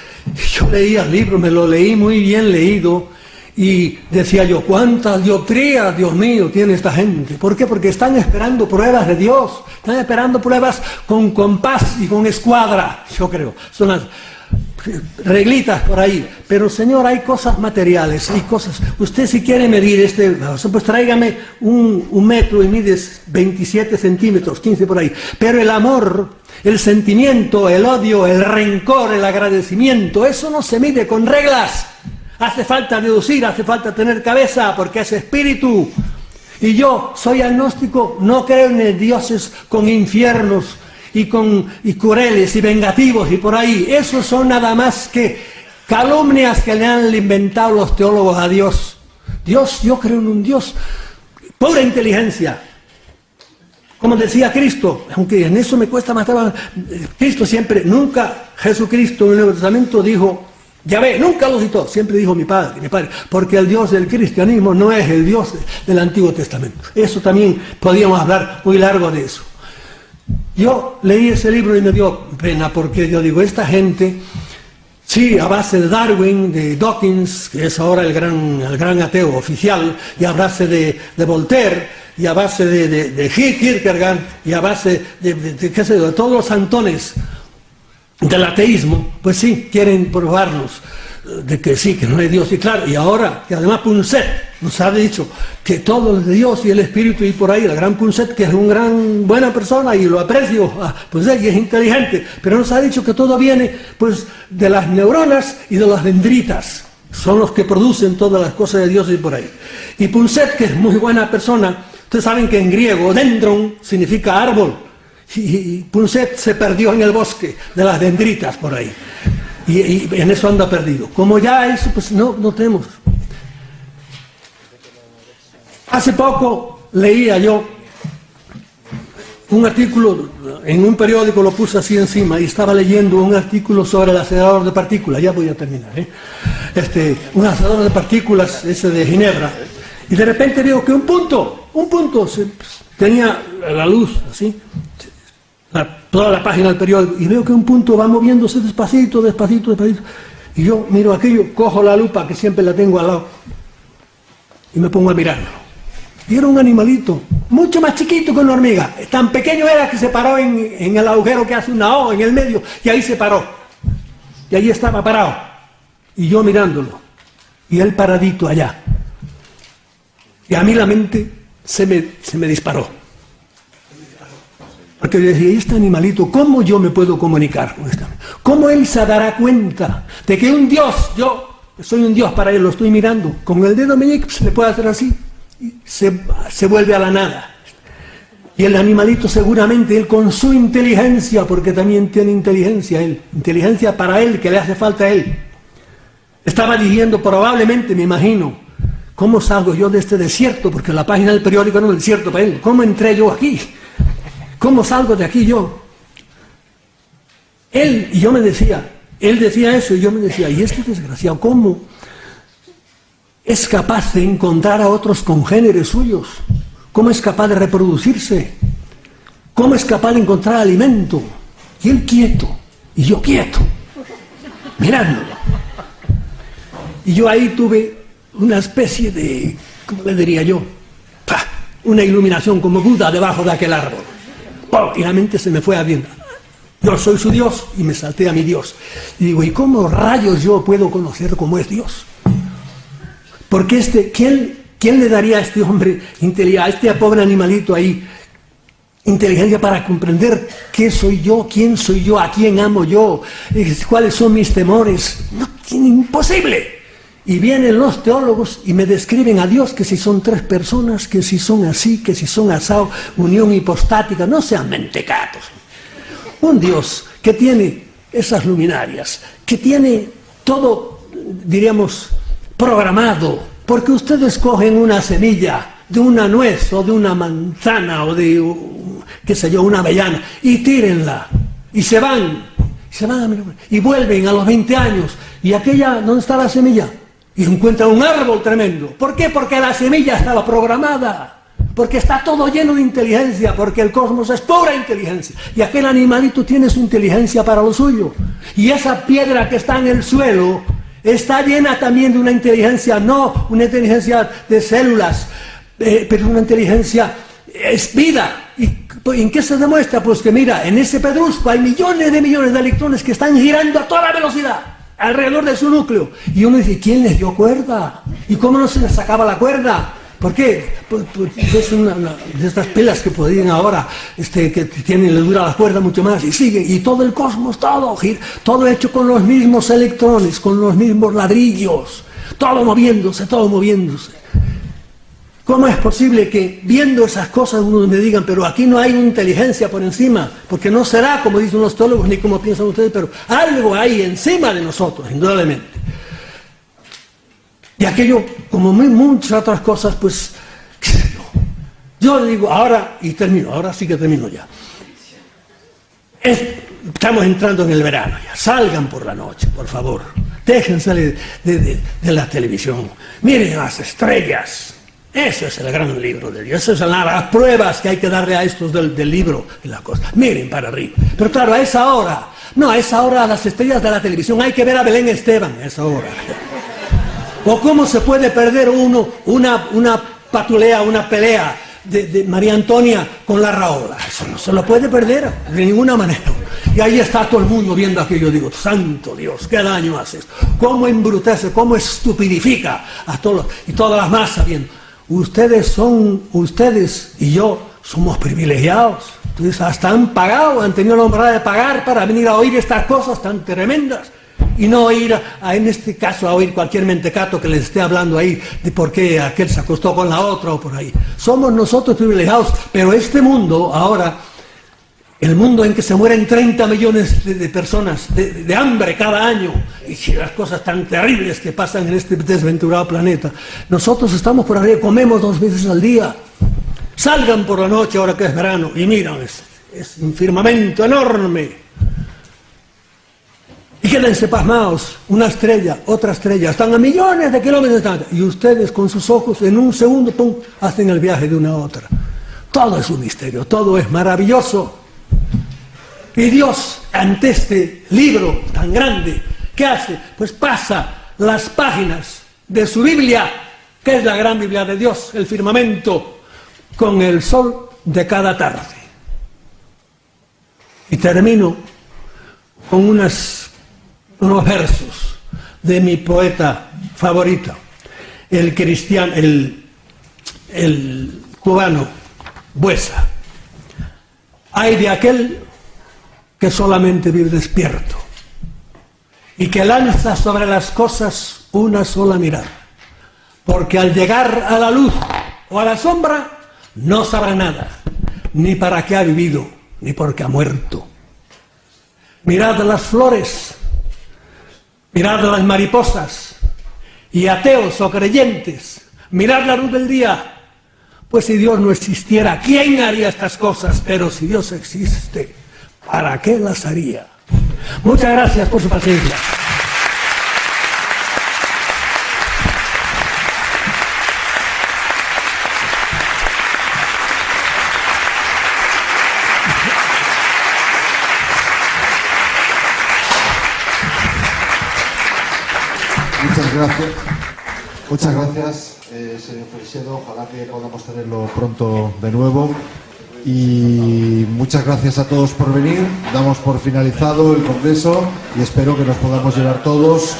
Yo leía el libro, me lo leí muy bien leído. Y decía yo, ¿cuántas dioptrías, Dios mío, tiene esta gente? ¿Por qué? Porque están esperando pruebas de Dios, están esperando pruebas con compás y con escuadra, yo creo. Son las reglitas por ahí. Pero, Señor, hay cosas materiales, hay cosas. Usted si quiere medir pues tráigame un metro y mides 27 centímetros, 15 por ahí. Pero el amor, el sentimiento, el odio, el rencor, el agradecimiento, eso no se mide con reglas. Hace falta deducir, hace falta tener cabeza, porque es espíritu. Y yo soy agnóstico, no creo en dioses con infiernos y crueles y vengativos y por ahí. Esos son nada más que calumnias que le han inventado los teólogos a Dios. Dios, yo creo en un Dios, pura inteligencia. Como decía Cristo, aunque en eso me cuesta matar, Cristo siempre, nunca Jesucristo en el Nuevo Testamento dijo, Yahvé, nunca lo citó, siempre dijo mi padre, porque el Dios del cristianismo no es el Dios del Antiguo Testamento. Eso también podríamos hablar muy largo de eso. Yo leí ese libro y me dio pena, porque yo digo, esta gente, sí, a base de Darwin, de Dawkins, que es ahora el gran ateo oficial, y a base de Voltaire, y a base de Kierkegaard, y a base qué sé yo, de todos los santones del ateísmo, pues sí, quieren probarnos de que sí, que no hay Dios. Y claro, y ahora, que además Punset nos ha dicho que todo es de Dios y el Espíritu, y por ahí, la gran Punset, que es una buena persona y lo aprecio, pues y es inteligente, pero nos ha dicho que todo viene pues de las neuronas y de las dendritas, son los que producen todas las cosas de Dios y por ahí. Y Punset, que es muy buena persona, ustedes saben que en griego, dendron significa árbol, y Punset se perdió en el bosque de las dendritas por ahí. Y en eso anda perdido. Como ya eso, pues no tenemos. Hace poco leía yo un artículo, en un periódico lo puse así encima, y estaba leyendo un artículo sobre el acelerador de partículas, ya voy a terminar, un acelerador de partículas, ese de Ginebra, y de repente veo que un punto, tenía la luz, así, toda la página del periódico, y veo que un punto va moviéndose despacito, y yo miro aquello, cojo la lupa, que siempre la tengo al lado, y me pongo a mirarlo. Y era un animalito, mucho más chiquito que una hormiga, tan pequeño era que se paró en el agujero que hace una O en el medio, y ahí se paró, y ahí estaba parado, y yo mirándolo, y él paradito allá, y a mí la mente se me disparó. Porque yo decía, este animalito, ¿cómo yo me puedo comunicar con este? ¿Cómo él se dará cuenta de que un Dios, yo soy un Dios para él, lo estoy mirando, con el dedo meñique se le puede hacer así, y se vuelve a la nada? Y el animalito seguramente, él con su inteligencia, porque también tiene inteligencia él, inteligencia para él, que le hace falta a él, estaba diciendo probablemente, me imagino, ¿cómo salgo yo de este desierto? Porque la página del periódico era un desierto para él, ¿cómo entré yo aquí? ¿Cómo salgo de aquí yo? Él decía eso, y yo me decía, ¿y este desgraciado cómo es capaz de encontrar a otros congéneres suyos? ¿Cómo es capaz de reproducirse? ¿Cómo es capaz de encontrar alimento? Y él quieto, y yo quieto, mirándolo. Y yo ahí tuve una especie de, ¿cómo le diría yo? Una iluminación como Buda debajo de aquel árbol. Oh, y la mente se me fue abriendo. Yo soy su Dios, y me salté a mi Dios. Y digo, ¿y cómo rayos yo puedo conocer cómo es Dios? Porque ¿quién le daría a este hombre, a este pobre animalito ahí, inteligencia para comprender qué soy yo, quién soy yo, a quién amo yo, cuáles son mis temores? No, imposible. Y vienen los teólogos y me describen a Dios que si son 3 personas, que si son así, que si son asado, unión hipostática, no sean mentecatos. Un Dios que tiene esas luminarias, que tiene todo, diríamos, programado, porque ustedes cogen una semilla de una nuez o de una manzana o de, qué sé yo, una avellana y tírenla y se van y vuelven a los 20 años y aquella, ¿dónde está la semilla? Y encuentran un árbol tremendo. ¿Por qué? Porque la semilla estaba programada, porque está todo lleno de inteligencia, porque el cosmos es pura inteligencia y aquel animalito tiene su inteligencia para lo suyo y esa piedra que está en el suelo está llena también de una inteligencia, no una inteligencia de células, pero una inteligencia es vida. ¿Y en qué se demuestra? Pues que mira, en ese pedrusco hay millones de electrones que están girando a toda velocidad alrededor de su núcleo. Y uno dice, ¿quién les dio cuerda? ¿Y cómo no se les sacaba la cuerda? ¿Por qué? Pues es una de estas pilas que podrían ahora, que tienen, le dura la cuerda mucho más y sigue. Y todo el cosmos, todo hecho con los mismos electrones, con los mismos ladrillos, todo moviéndose, todo moviéndose. ¿Cómo es posible que viendo esas cosas uno me digan, pero aquí no hay inteligencia por encima? Porque no será como dicen los teólogos ni como piensan ustedes, pero algo hay encima de nosotros, indudablemente. Y aquello, como muchas otras cosas, pues, qué sé yo digo, ahora, y termino, ahora sí que termino ya. Estamos entrando en el verano ya, salgan por la noche, por favor, déjense de la televisión, miren las estrellas. Ese es el gran libro de Dios, esas son las pruebas que hay que darle a estos del libro y la cosa. Miren para arriba. Pero claro, a esa hora, no, a esa hora a las estrellas de la televisión hay que ver a Belén Esteban, a esa hora. O cómo se puede perder uno una patulea, una pelea de María Antonia con la Raola. Eso no se lo puede perder de ninguna manera. Y ahí está todo el mundo viendo aquello. Digo, santo Dios, qué daño hace esto. Cómo embrutece, cómo estupidifica a todos y todas las masas viendo. Ustedes y yo somos privilegiados. Entonces hasta han pagado, han tenido la honra de pagar para venir a oír estas cosas tan tremendas. Y no ir, en este caso, a oír cualquier mentecato que les esté hablando ahí de por qué aquel se acostó con la otra o por ahí. Somos nosotros privilegiados, pero este mundo ahora, el mundo en que se mueren 30 millones de personas de hambre cada año, y las cosas tan terribles que pasan en este desventurado planeta, nosotros estamos por arriba, comemos 2 veces al día. Salgan por la noche ahora que es verano y miran, es un firmamento enorme. Y quédense pasmados, una estrella, otra estrella, están a millones de kilómetros, y ustedes con sus ojos en un segundo, pum, hacen el viaje de una a otra. Todo es un misterio, todo es maravilloso. Y Dios, ante este libro tan grande, ¿qué hace? Pues pasa las páginas de su Biblia, que es la gran Biblia de Dios, el firmamento, con el sol de cada tarde. Y termino con unos versos de mi poeta favorito, el cristiano, el cubano Buesa. Ay de aquel que solamente vive despierto y que lanza sobre las cosas una sola mirada, porque al llegar a la luz o a la sombra no sabrá nada, ni para qué ha vivido, ni por qué ha muerto. Mirad las flores, mirad las mariposas, y ateos o creyentes, mirad la luz del día, pues si Dios no existiera, ¿quién haría estas cosas? Pero si Dios existe, ¿para qué las haría? Muchas gracias por su paciencia. Muchas gracias, señor Freixedo. Ojalá que podamos tenerlo pronto de nuevo. Y muchas gracias a todos por venir. Damos por finalizado el congreso y espero que nos podamos llevar todos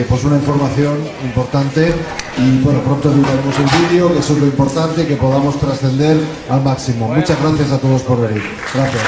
pues una información importante. Y bueno, pronto editaremos el vídeo, que eso es lo importante, que podamos trascender al máximo. Muchas gracias a todos por venir. Gracias.